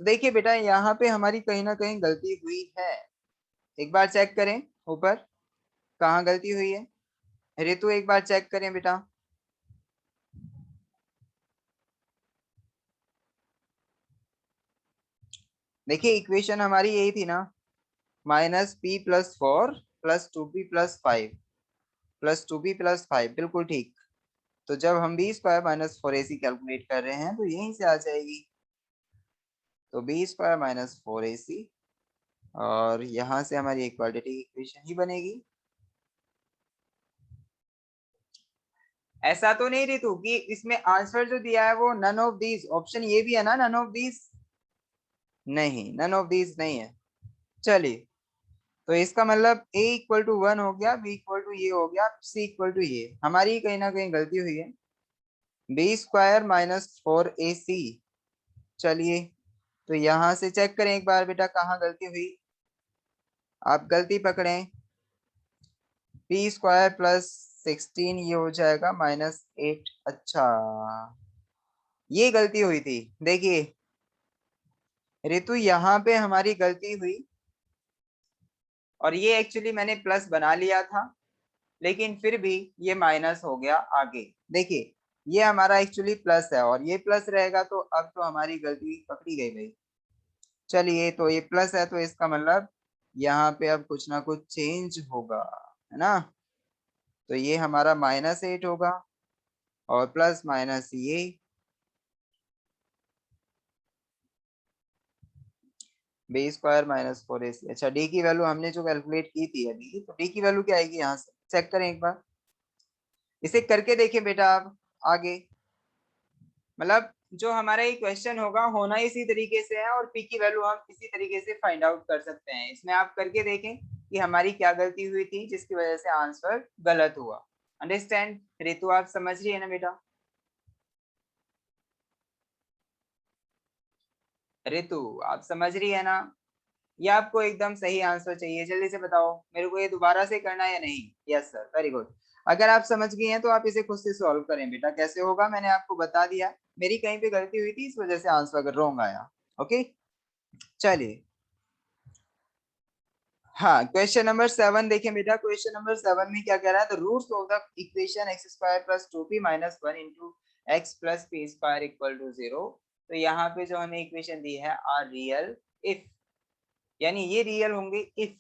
तो देखिए बेटा यहाँ पे हमारी कहीं ना कहीं गलती हुई है, एक बार चेक करें ऊपर कहाँ गलती हुई है। ऋतु एक बार चेक करें बेटा। देखिए इक्वेशन हमारी यही थी ना, -p plus 4 plus 2p plus 5 plus 2p plus 5, बिल्कुल ठीक। तो जब हम B square minus 4ac calculate कर रहे हैं तो यहीं से आ जाएगी, तो बी स्क्वायर माइनस 4ac, और यहां से हमारी क्वाड्रेटिक इक्वेशन ही बनेगी। ऐसा तो नहीं रितु कि इसमें आंसर जो दिया है वो नन ऑफ दीज, ऑप्शन ये भी है ना नन ऑफ दीज? नहीं, नन ऑफ दीज नहीं है। चलिए, तो इसका मतलब a इक्वल टू 1 हो गया, b इक्वल टू ये हो गया, c इक्वल टू ये। हमारी कहीं ना कहीं गलती हुई है, बी स्क्वायर माइनस 4ac। चलिए, तो यहां से चेक करें एक बार बेटा कहाँ गलती हुई। आप गलती पकड़ें, बी स्क्वायर प्लस 16 ये हो जाएगा -8। अच्छा, ये गलती हुई थी। देखिए ऋतु, यहाँ पे हमारी गलती हुई, और ये एक्चुअली मैंने प्लस बना लिया था, लेकिन फिर भी ये माइनस हो गया आगे। देखिए, ये हमारा एक्चुअली प्लस है और ये प्लस रहेगा, तो अब तो हमारी गलती पकड़ी गई भाई। चलिए, तो ये प्लस है तो इसका मतलब यहाँ पे अब कुछ ना कुछ चेंज होगा, है ना? तो ये हमारा -8 होगा, और प्लस माइनस ये, बी स्क्वायर माइनस 4ac। अच्छा, डी की वैल्यू हमने जो कैलकुलेट की थी अभी, तो डी की वैल्यू क्या आएगी यहाँ से चेक करें एक बार। इसे करके देखें बेटा आप आगे, मतलब जो हमारा ये क्वेश्चन होगा होना इसी तरीके से है, और पी की वैल्यू हम इसी तरीके से फाइंड आउट कर सकते हैं। इसमें आप करके देखें कि हमारी क्या गलती हुई थी जिसकी वजह से आंसर गलत हुआ। अंडरस्टैंड रितु, आप समझ रही है ना बेटा? रितु, आप समझ रही है ना? या आपको एकदम सही आंसर चाहिए? जल्दी से बताओ मेरे को, ये दोबारा से करना है या नहीं? Yes sir, very good. अगर आप समझ गए हैं तो आप इसे खुद से सॉल्व करें बेटा। कैसे होगा मैंने आपको बता दिया, मेरी कहीं पे गलती हुई थी इस वजह से आंसर रॉन्ग आया। ओके, चलिए। हाँ, क्वेश्चन नंबर 7 देखें बेटा। क्वेश्चन नंबर 7 में क्या कह रहा है? The roots of the equation X square plus 2p minus 1 into X plus P square equal to 0। तो यहाँ पे जो हमें इक्वेशन दी है आर रियल इफ, यानी ये रियल होंगे इफ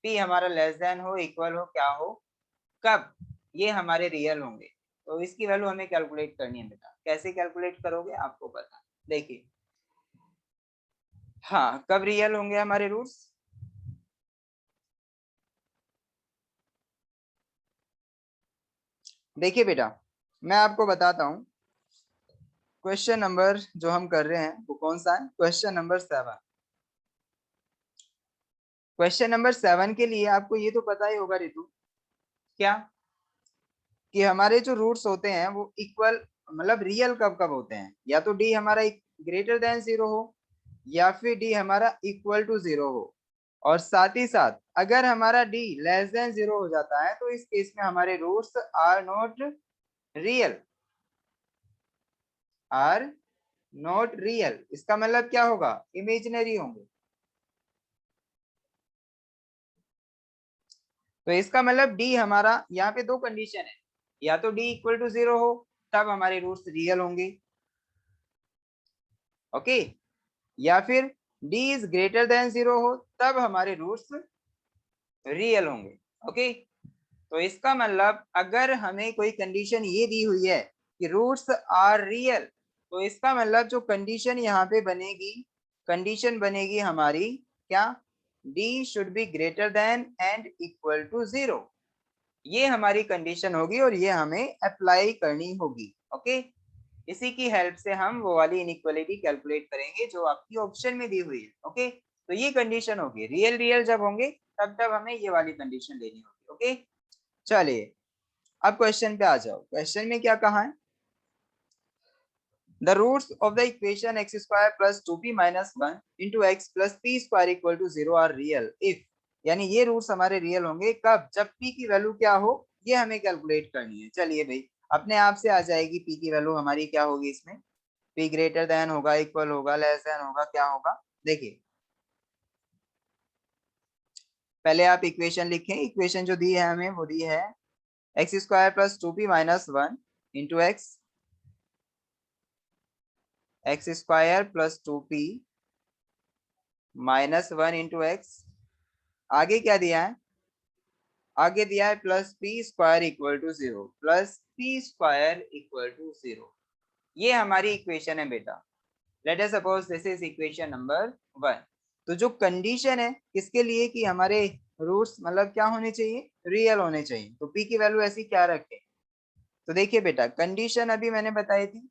p हमारा लेस देन हो, इक्वल हो, क्या हो, कब ये हमारे रियल होंगे। तो इसकी वैल्यू हमें कैलकुलेट करनी है बेटा। कैसे कैलकुलेट करोगे आपको पता, देखिए। हाँ, कब रियल होंगे हमारे रूट्स? देखिए बेटा, मैं आपको बताता हूँ। क्वेश्चन नंबर जो हम कर रहे हैं वो कौन सा है? Question number 7। क्वेश्चन नंबर 7 के लिए आपको ये तो पता ही होगा रितु, क्या कि हमारे जो रूट्स होते हैं वो इक्वल, मतलब रियल कब कब होते हैं? या तो डी हमारा ग्रेटर देन 0 हो, या फिर डी हमारा इक्वल टू 0 हो। और साथ ही साथ अगर हमारा डी लेस देन 0 हो जाता है तो इस केस में हमारे roots are not real, are not real. इसका मतलब क्या होगा? इमेजिनरी होंगे। तो इसका मतलब डी हमारा, यहाँ पे दो कंडीशन है, या तो डी इक्वल टू 0 हो तब हमारे रूट्स रियल होंगे, ओके, या फिर डी इज ग्रेटर देन 0 हो तब हमारे रूट्स रियल होंगे। ओके, तो इसका मतलब अगर हमें कोई कंडीशन ये दी हुई है कि रूट्स आर रियल, तो इसका मतलब जो कंडीशन यहाँ पे बनेगी, कंडीशन बनेगी हमारी क्या? D should be greater than and equal to 0। ये हमारी कंडीशन होगी और ये हमें अप्लाई करनी होगी। ओके, इसी की हेल्प से हम वो वाली इनइक्वालिटी कैलकुलेट करेंगे जो आपकी ऑप्शन में दी हुई है। ओके, तो ये कंडीशन होगी, रियल रियल जब होंगे तब तब हमें ये वाली कंडीशन लेनी होगी। ओके, चलिए अब क्वेश्चन पे आ जाओ। क्वेश्चन में क्या कहा है? The roots of the equation x square plus 2p minus 1 into x plus p square equal to 0 are real if, यानी ये रूट्स हमारे रियल होंगे कब? जब p की वैल्यू क्या हो, ये हमें कैलकुलेट करनी है। चलिए भाई, अपने आप से आ जाएगी p की वैल्यू हमारी। क्या होगी इसमें? p ग्रेटर देन होगा, इक्वल होगा, लेस देन होगा, क्या होगा? देखिए, पहले आप इक्वेशन लिखें। इक्वेशन जो दी है हमें वो दी है X square plus 2p minus 1 into X square plus 2p -1 into X. आगे क्या दिया है? आगे दिया है plus P square equal to 0, plus P square equal to 0। ये हमारी इक्वेशन है बेटा। Let us suppose this is equation number 1। तो जो कंडीशन है किसके लिए कि हमारे रूट्स मतलब क्या होने चाहिए, रियल होने चाहिए, तो पी की वैल्यू ऐसी क्या रखें। तो देखिए बेटा कंडीशन अभी मैंने बताई थी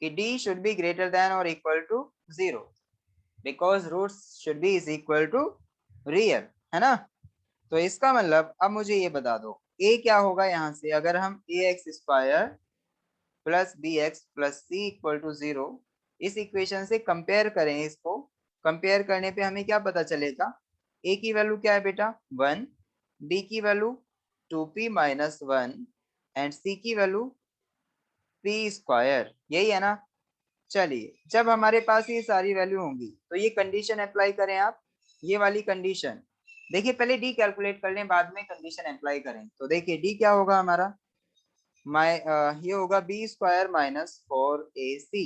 कि d should be greater than और equal to 0 because roots should be is equal to real, है ना। तो इसका मतलब अब मुझे ये बता दो a क्या होगा यहाँ से, अगर हम A X square plus B X plus C equal to 0 इस इक्वेशन से कंपेयर करें, इसको कंपेयर करने पे हमें क्या पता चलेगा, a की वैल्यू क्या है बेटा 1, b की value 2p minus 1 and c की वैल्यू p स्क्वायर, यही है ना। चलिए जब हमारे पास ये सारी वैल्यू होंगी तो ये कंडीशन अप्लाई करें आप, ये वाली कंडीशन। देखिए पहले डी कैलकुलेट कर लें बाद में कंडीशन अप्लाई करें। तो देखिए डी क्या होगा हमारा, ये होगा B square minus 4ac।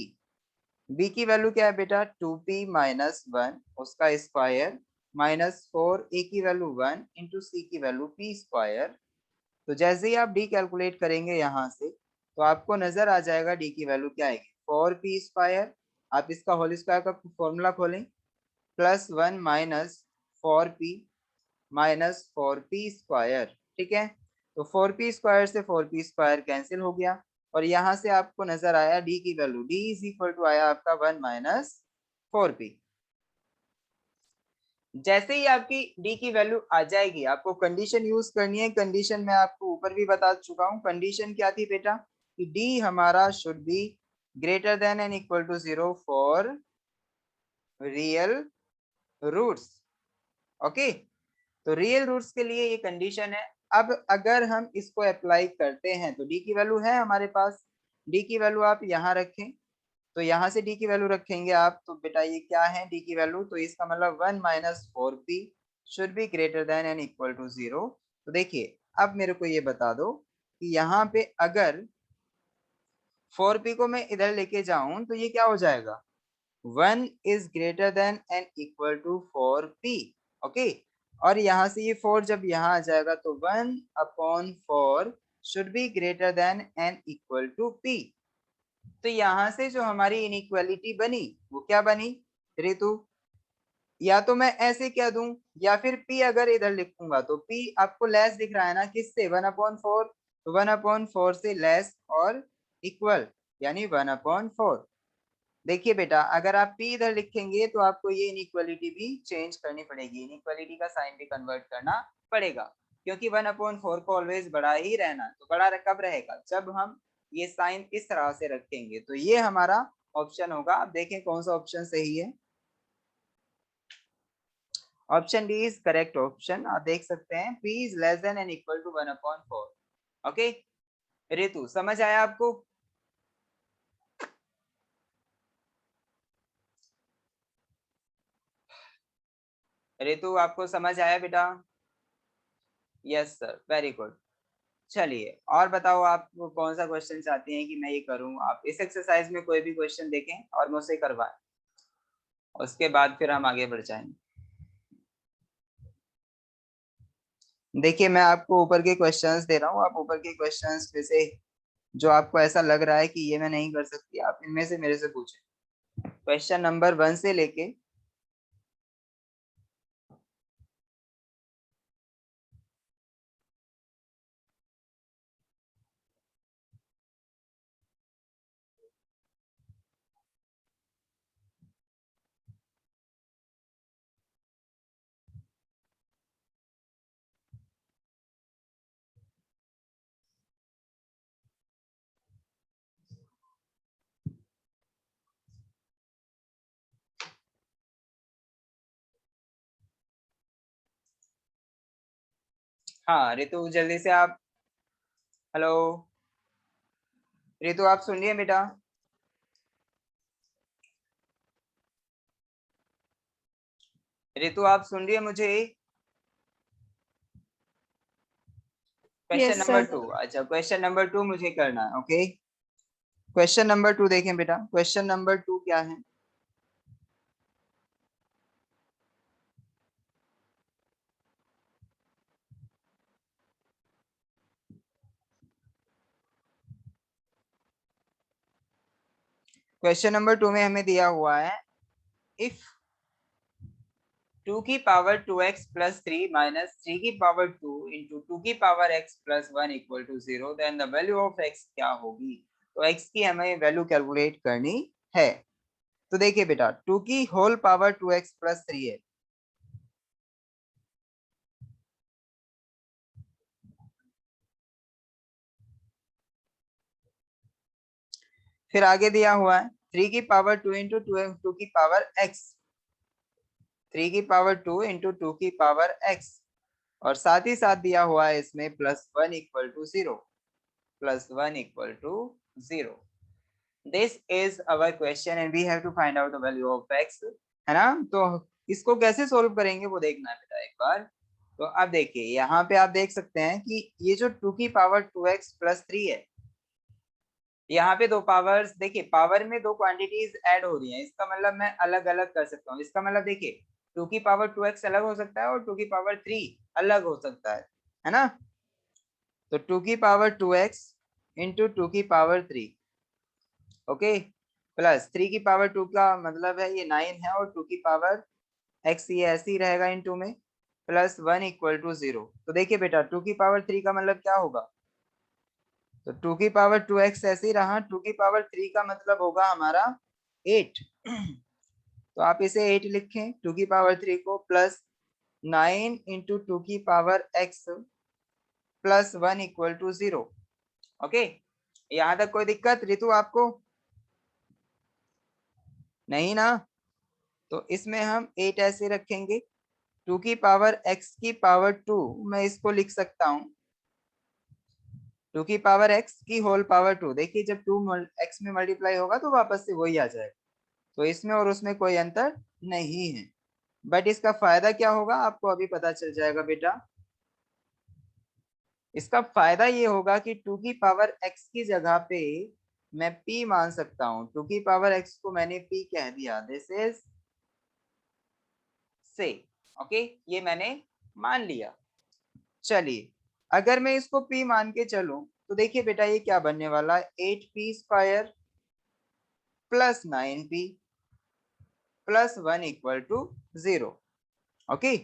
B की वैल्यू क्या है बेटा 2p माइनस 1 उसका स्क्वायर माइनस 4a की वैल्यू 1 इंटू सी की वैल्यू p स्क्वायर। तो जैसे ही आप डी कैलकुलेट करेंगे यहाँ से तो आपको नजर आ जाएगा डी की वैल्यू क्या आएगी 4p स्क्वायर। आप इसका होल स्क्वायर का फॉर्मूला खोलें, plus 1 minus 4p minus 4p square, ठीक है। तो 4p स्क्वायर से 4p स्क्वायर कैंसिल हो गया और यहाँ से आपको नजर आया डी की value, D is equal to आया आपका 1 माइनस 4p। जैसे ही आपकी डी की वैल्यू आ जाएगी आपको कंडीशन यूज करनी है। कंडीशन मैं आपको ऊपर भी बता चुका हूँ, कंडीशन क्या थी बेटा कि डी हमारा should be greater than and equal to 0 for real roots. Okay, तो रियल रूट्स के लिए ये कंडीशन है। अब अगर हम इसको अप्लाई करते हैं तो डी की वैल्यू है हमारे पास, डी की वैल्यू आप यहाँ रखें, तो यहाँ से डी की वैल्यू रखेंगे आप तो बेटा ये क्या है डी की वैल्यू, तो इसका मतलब 1 minus 4p should be greater than and equal to 0। तो देखिए अब मेरे को ये बता दो कि यहाँ पे अगर 4p को मैं इधर लेके जाऊं तो ये क्या हो जाएगा, 1 is greater than and equal to 4p। Okay, और यहाँ से ये 4 जब यहाँ आ जाएगा तो 1 upon 4 should be greater than and equal to p। तो यहाँ से जो हमारी इनइक्वालिटी बनी वो क्या बनी ऋतु, या तो मैं ऐसे क्या दूं या फिर p अगर इधर लिखूंगा तो p आपको लेस दिख रहा है ना किससे 1/4, तो 1/4 से लेस और इक्वल यानी 1/4। देखिए बेटा अगर आप p इधर लिखेंगे तो आपको ये इनइक्वालिटी भी चेंज करनी पड़ेगी, इनइक्वालिटी का साइन भी कन्वर्ट करना पड़ेगा क्योंकि 1/4 को ऑलवेज बड़ा ही रहना। तो बड़ा कब रहेगा, जब हम ये साइन इस तरह से रखेंगे। तो ये हमारा ऑप्शन होगा। आप देखें कौन सा ऑप्शन सही है। Option D is correct option. आप देख सकते हैं p इज less than and equal to 1/4। Okay Ritu समझ आया आपको। ऋतु आपको समझ आया बेटा। Yes sir very good. चलिए और बताओ आप कौन सा क्वेश्चन चाहते हैं कि मैं ये करूं। आप इस एक्सरसाइज में कोई भी क्वेश्चन देखें और मुझसे करवाएं, उसके बाद फिर हम आगे बढ़ जाएंगे। देखिए मैं आपको ऊपर के क्वेश्चंस दे रहा हूँ, आप ऊपर के क्वेश्चंस में से जो आपको ऐसा लग रहा है कि ये मैं नहीं कर सकती आप इनमें से मेरे से पूछें। क्वेश्चन नंबर 1 से लेके हाँ ऋतु जल्दी से आप, हेलो ऋतु आप सुन रही है बेटा। ऋतु आप सुन रही है मुझे। Question yes number sir. 2, अच्छा क्वेश्चन नंबर 2 मुझे करना है। ओके क्वेश्चन नंबर 2 देखें बेटा, क्वेश्चन नंबर 2 क्या है। क्वेश्चन नंबर 2 में हमें दिया हुआ है इफ 2 की पावर 2x प्लस 3 माइनस 3 की पावर 2 इंटू 2 की power x plus 1 equal to 0 then the value of x क्या होगी। तो x की हमें वैल्यू कैलकुलेट करनी है। तो देखिए बेटा 2 की होल पावर 2x प्लस 3 है। फिर आगे दिया हुआ है 3 की पावर 2 इंटू 2 की पावर x, 3 की पावर 2 इंटू 2 की पावर x, और साथ ही साथ दिया हुआ है इसमें plus 1 equal to 0, plus 1 equal to 0। This is our question and we have to find out the value of x, है ना। तो इसको कैसे सोल्व करेंगे वो देखना है बेटा एक बार। तो अब देखिए यहाँ पे आप देख सकते हैं कि ये जो 2 की पावर 2x प्लस 3 है, यहाँ पे दो पावर्स, देखिए पावर में दो क्वांटिटीज ऐड हो रही हैं, इसका मतलब मैं अलग अलग कर सकता हूँ। इसका मतलब देखिए 2 की पावर 2x अलग हो सकता है और 2 की पावर 3 अलग हो सकता है ना। तो 2 की पावर 2x इंटू 2 की पावर 3, ओके, प्लस 3 की पावर 2 का मतलब है ये 9 है, और 2 की पावर x ये ऐसे ही रहेगा इन 2 में, प्लस 1 इक्वल टू 0। तो देखिए बेटा 2 की पावर 3 का मतलब क्या होगा, तो 2 की पावर 2x ऐसे ही रहा, 2 की पावर 3 का मतलब होगा हमारा 8। तो आप इसे 8 लिखें 2 की पावर 3 को, प्लस 9 इंटू 2 की power x plus 1 equal to 0। Okay, यहां तक कोई दिक्कत रितु आपको नहीं ना। तो इसमें हम 8 ऐसे रखेंगे, 2 की पावर x की पावर 2 मैं इसको लिख सकता हूँ 2 की पावर x की होल पावर 2। देखिए जब 2 x में मल्टीप्लाई होगा तो वापस से वही आ जाएगा, तो इसमें और उसमें कोई अंतर नहीं है। बट इसका फायदा क्या होगा आपको अभी पता चल जाएगा बेटा। इसका फायदा ये होगा कि 2 की पावर x की जगह पे मैं p मान सकता हूँ। 2 की पावर x को मैंने p कह दिया, दिस इज से, ओके, ये मैंने मान लिया। चलिए अगर मैं इसको p मान के चलूं तो देखिए बेटा ये क्या बनने वाला है, 8p² plus 9p plus 1 equal to 0। Okay,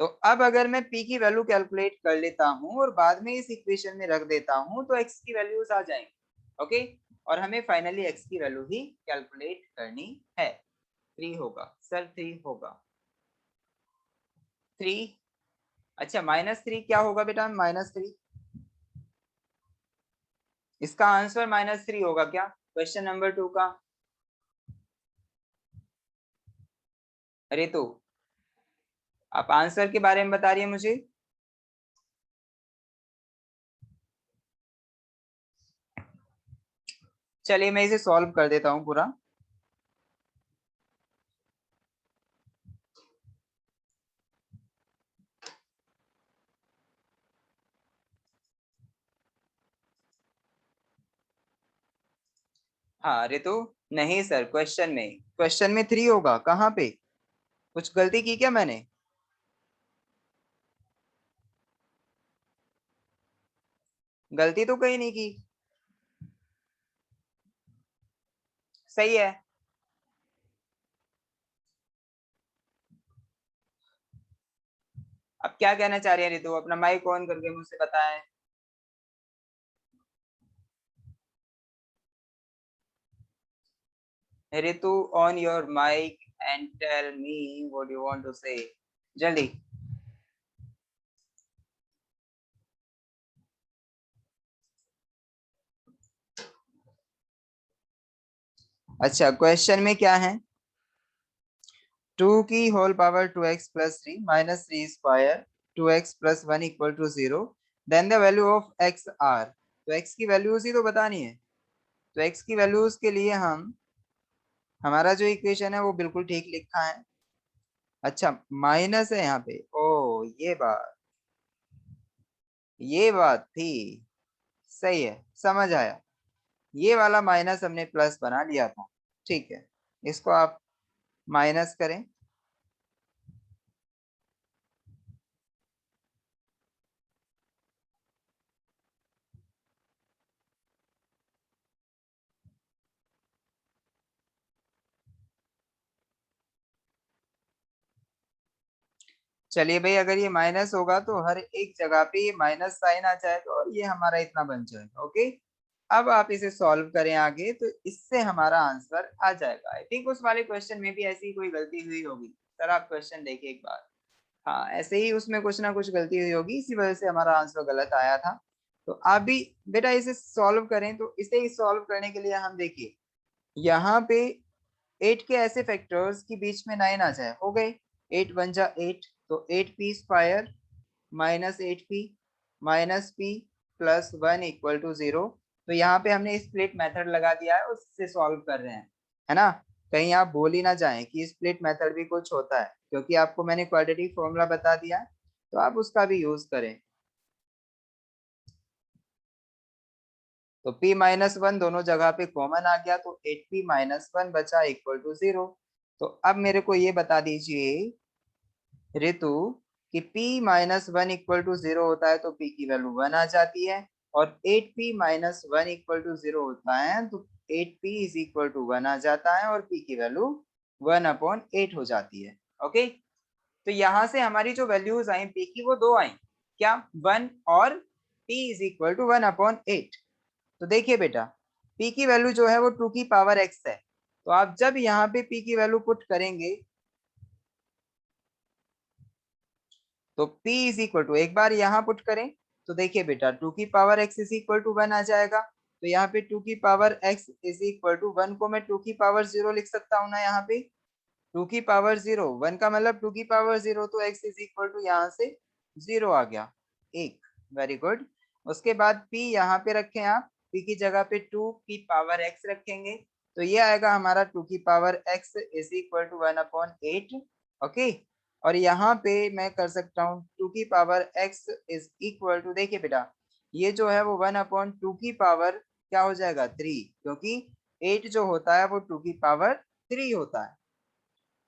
तो अब अगर मैं p की वैल्यू कैलकुलेट कर लेता हूं और बाद में इस इक्वेशन में रख देता हूं तो x की वैल्यूज आ जाएंगी। ओके, और हमें फाइनली x की वैल्यू ही कैलकुलेट करनी है। 3 होगा सर, 3 होगा 3। अच्छा -3 क्या होगा बेटा, -3, इसका आंसर -3 होगा क्या क्वेश्चन नंबर 2 का। अरे तो आप आंसर के बारे में बता रही है मुझे। चलिए मैं इसे सॉल्व कर देता हूं पूरा। हाँ रितु, नहीं सर, क्वेश्चन में 3 होगा, कहाँ पे कुछ गलती की क्या मैंने। गलती तो कहीं नहीं की, सही है। अब क्या कहना चाह रही है रितु, अपना माइक ऑन करके मुझसे बताएं। Ritu on your mic and tell me what you want to say, जल्दी। अच्छा क्वेश्चन में क्या है, 2 की whole power 2x plus 3 minus 3 square 2x plus 1 equal to 0 then the value of x are. तो x की वैल्यूज ही तो बतानी है। तो x की वैल्यूज के लिए हम, हमारा जो इक्वेशन है वो बिल्कुल ठीक लिखा है। अच्छा माइनस है यहाँ पे, ओ ये बात थी, सही है, समझ आया। ये वाला माइनस हमने प्लस बना लिया था, ठीक है। इसको आप माइनस करें, चलिए भाई, अगर ये माइनस होगा तो हर एक जगह पे ये माइनस साइन आ जाएगा और ये हमारा इतना बन जाएगा। ओके, अब आप इसे सॉल्व करें आगे तो इससे हमारा आंसर आ जाएगा। आई थिंक उस वाले क्वेश्चन में भी ऐसी कोई गलती हुई होगी। सर आप क्वेश्चन देखिए एक बार। हाँ, ऐसे ही उसमें कुछ ना कुछ गलती हुई होगी, इसी वजह से हमारा आंसर गलत आया था। तो आप भी बेटा इसे सॉल्व करें। तो इसे ही सॉल्व करने के लिए हम देखिए यहाँ पे 8 के ऐसे फैक्टर्स की बीच में 9 आ जाए, हो गए 8 वन जा 8, तो 8p square minus 8p minus p plus 1 equal to 0। तो यहाँ पे हमने स्प्लिट मेथड लगा दिया है, उससे सॉल्व कर रहे हैं, है ना। कहीं आप बोल ही ना जाएं कि स्प्लिट मेथड भी कुछ होता है, क्योंकि आपको मैंने क्वाड्रेटिक फॉर्मूला बता दिया है, तो आप उसका भी यूज करें। तो p माइनस 1 दोनों जगह पे कॉमन आ गया, तो 8p माइनस 1 बचा इक्वल टू 0। तो अब मेरे को ये बता दीजिए ऋतु कि p माइनस 1 इक्वल टू 0 होता है तो p की वैल्यू 1 आ जाती है, और 8p माइनस 1 इक्वल टू 0 होता है तो 8p इज इक्वल टू 1 आ जाता है, और p की वैल्यू 1 अपॉन 8 हो जाती है। ओके, तो यहाँ से हमारी जो वैल्यूज आई p की वो दो आई, क्या 1 और p is equal to 1 upon 8। तो देखिए बेटा p की वैल्यू जो है वो 2 की पावर x है, तो आप जब यहाँ पे p की वैल्यू पुट करेंगे तो p इज इक्वल टू, एक बार यहाँ पुट करें तो देखिए बेटा 2 की power x is equal to 1 आ जाएगा। तो यहाँ पे 2 की power x is equal to 1 को मैं 2 की पावर 0 लिख सकता हूँ ना। यहाँ पे 2 की पावर 0, 1 का मतलब 2 की पावर 0, तो x इज इक्वल टू यहाँ से 0 आ गया एक। Very good. उसके बाद p यहाँ पे रखें आप, p की जगह पे 2 की पावर x रखेंगे, तो ये आएगा हमारा 2 की power x is equal to 1 upon 8। Okay, और यहाँ पे मैं कर सकता हूँ 2 की power x is equal to, देखिए बेटा ये जो है वो 1 अपॉन 2 की पावर क्या हो जाएगा 3, क्योंकि 8 जो होता है वो 2 की पावर 3 होता है।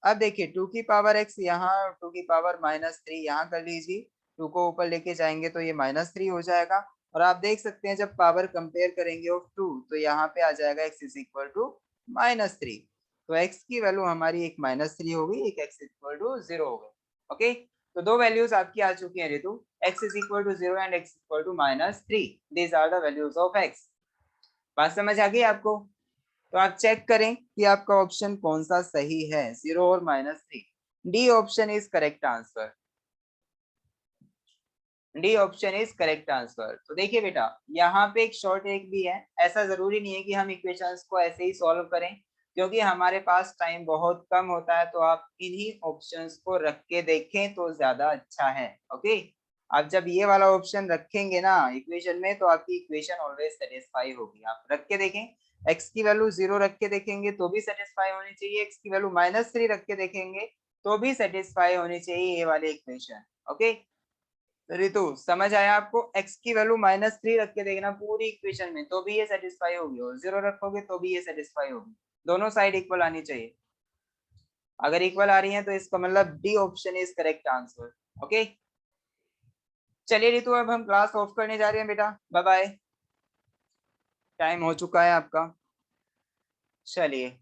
अब देखिए 2 की पावर x यहाँ, 2 की पावर माइनस 3 यहाँ कर लीजिए, 2 को ऊपर लेके जाएंगे तो ये माइनस 3 हो जाएगा। और आप देख सकते हैं जब पावर कंपेयर करेंगे ऑफ 2 तो यहाँ पे आ जाएगा x is equal to minus 3। तो x की वैल्यू हमारी एक माइनस 3 हो गई, एक x इक्वल टू 0 हो गई। ओके, तो दो वैल्यूज आपकी आ चुकी हैं Ritu, x is equal to 0 and x equal to minus 3। These are the values of x। बात समझ आ गई आपको? तो आप चेक करें कि आपका ऑप्शन कौन सा सही है, 0 और minus 3। D option is correct answer. D option is correct answer. तो देखिए बेटा यहाँ पे एक शॉर्ट ट्रिक भी है, ऐसा जरूरी नहीं है कि हम इक्वेशंस को ऐसे ही सॉल्व करें, क्योंकि हमारे पास टाइम बहुत कम होता है, तो आप इन्हीं ऑप्शंस को रख के देखें तो ज्यादा अच्छा है। ओके, आप जब ये वाला ऑप्शन रखेंगे ना इक्वेशन में तो आपकी इक्वेशन ऑलवेज सेटिस्फाई होगी। आप रख के देखें, x की वैल्यू 0 रख के देखेंगे तो भी सेटिस्फाई होनी चाहिए, x की वैल्यू माइनस 3 रख के देखेंगे तो भी सेटिस्फाई होनी चाहिए ये वाली इक्वेशन। ओके रितु, समझ आया आपको? x की वैल्यू माइनस 3 रख के देखना पूरी इक्वेशन में तो भी ये सेटिस्फाई होगी, और 0 रखोगे तो भी ये सेटिस्फाई होगी। दोनों साइड इक्वल आनी चाहिए। अगर इक्वल आ रही है तो इसका मतलब D option is correct answer. Okay, चलिए रितु अब हम क्लास ऑफ करने जा रहे हैं बेटा, बाय बाय, टाइम हो चुका है आपका। चलिए।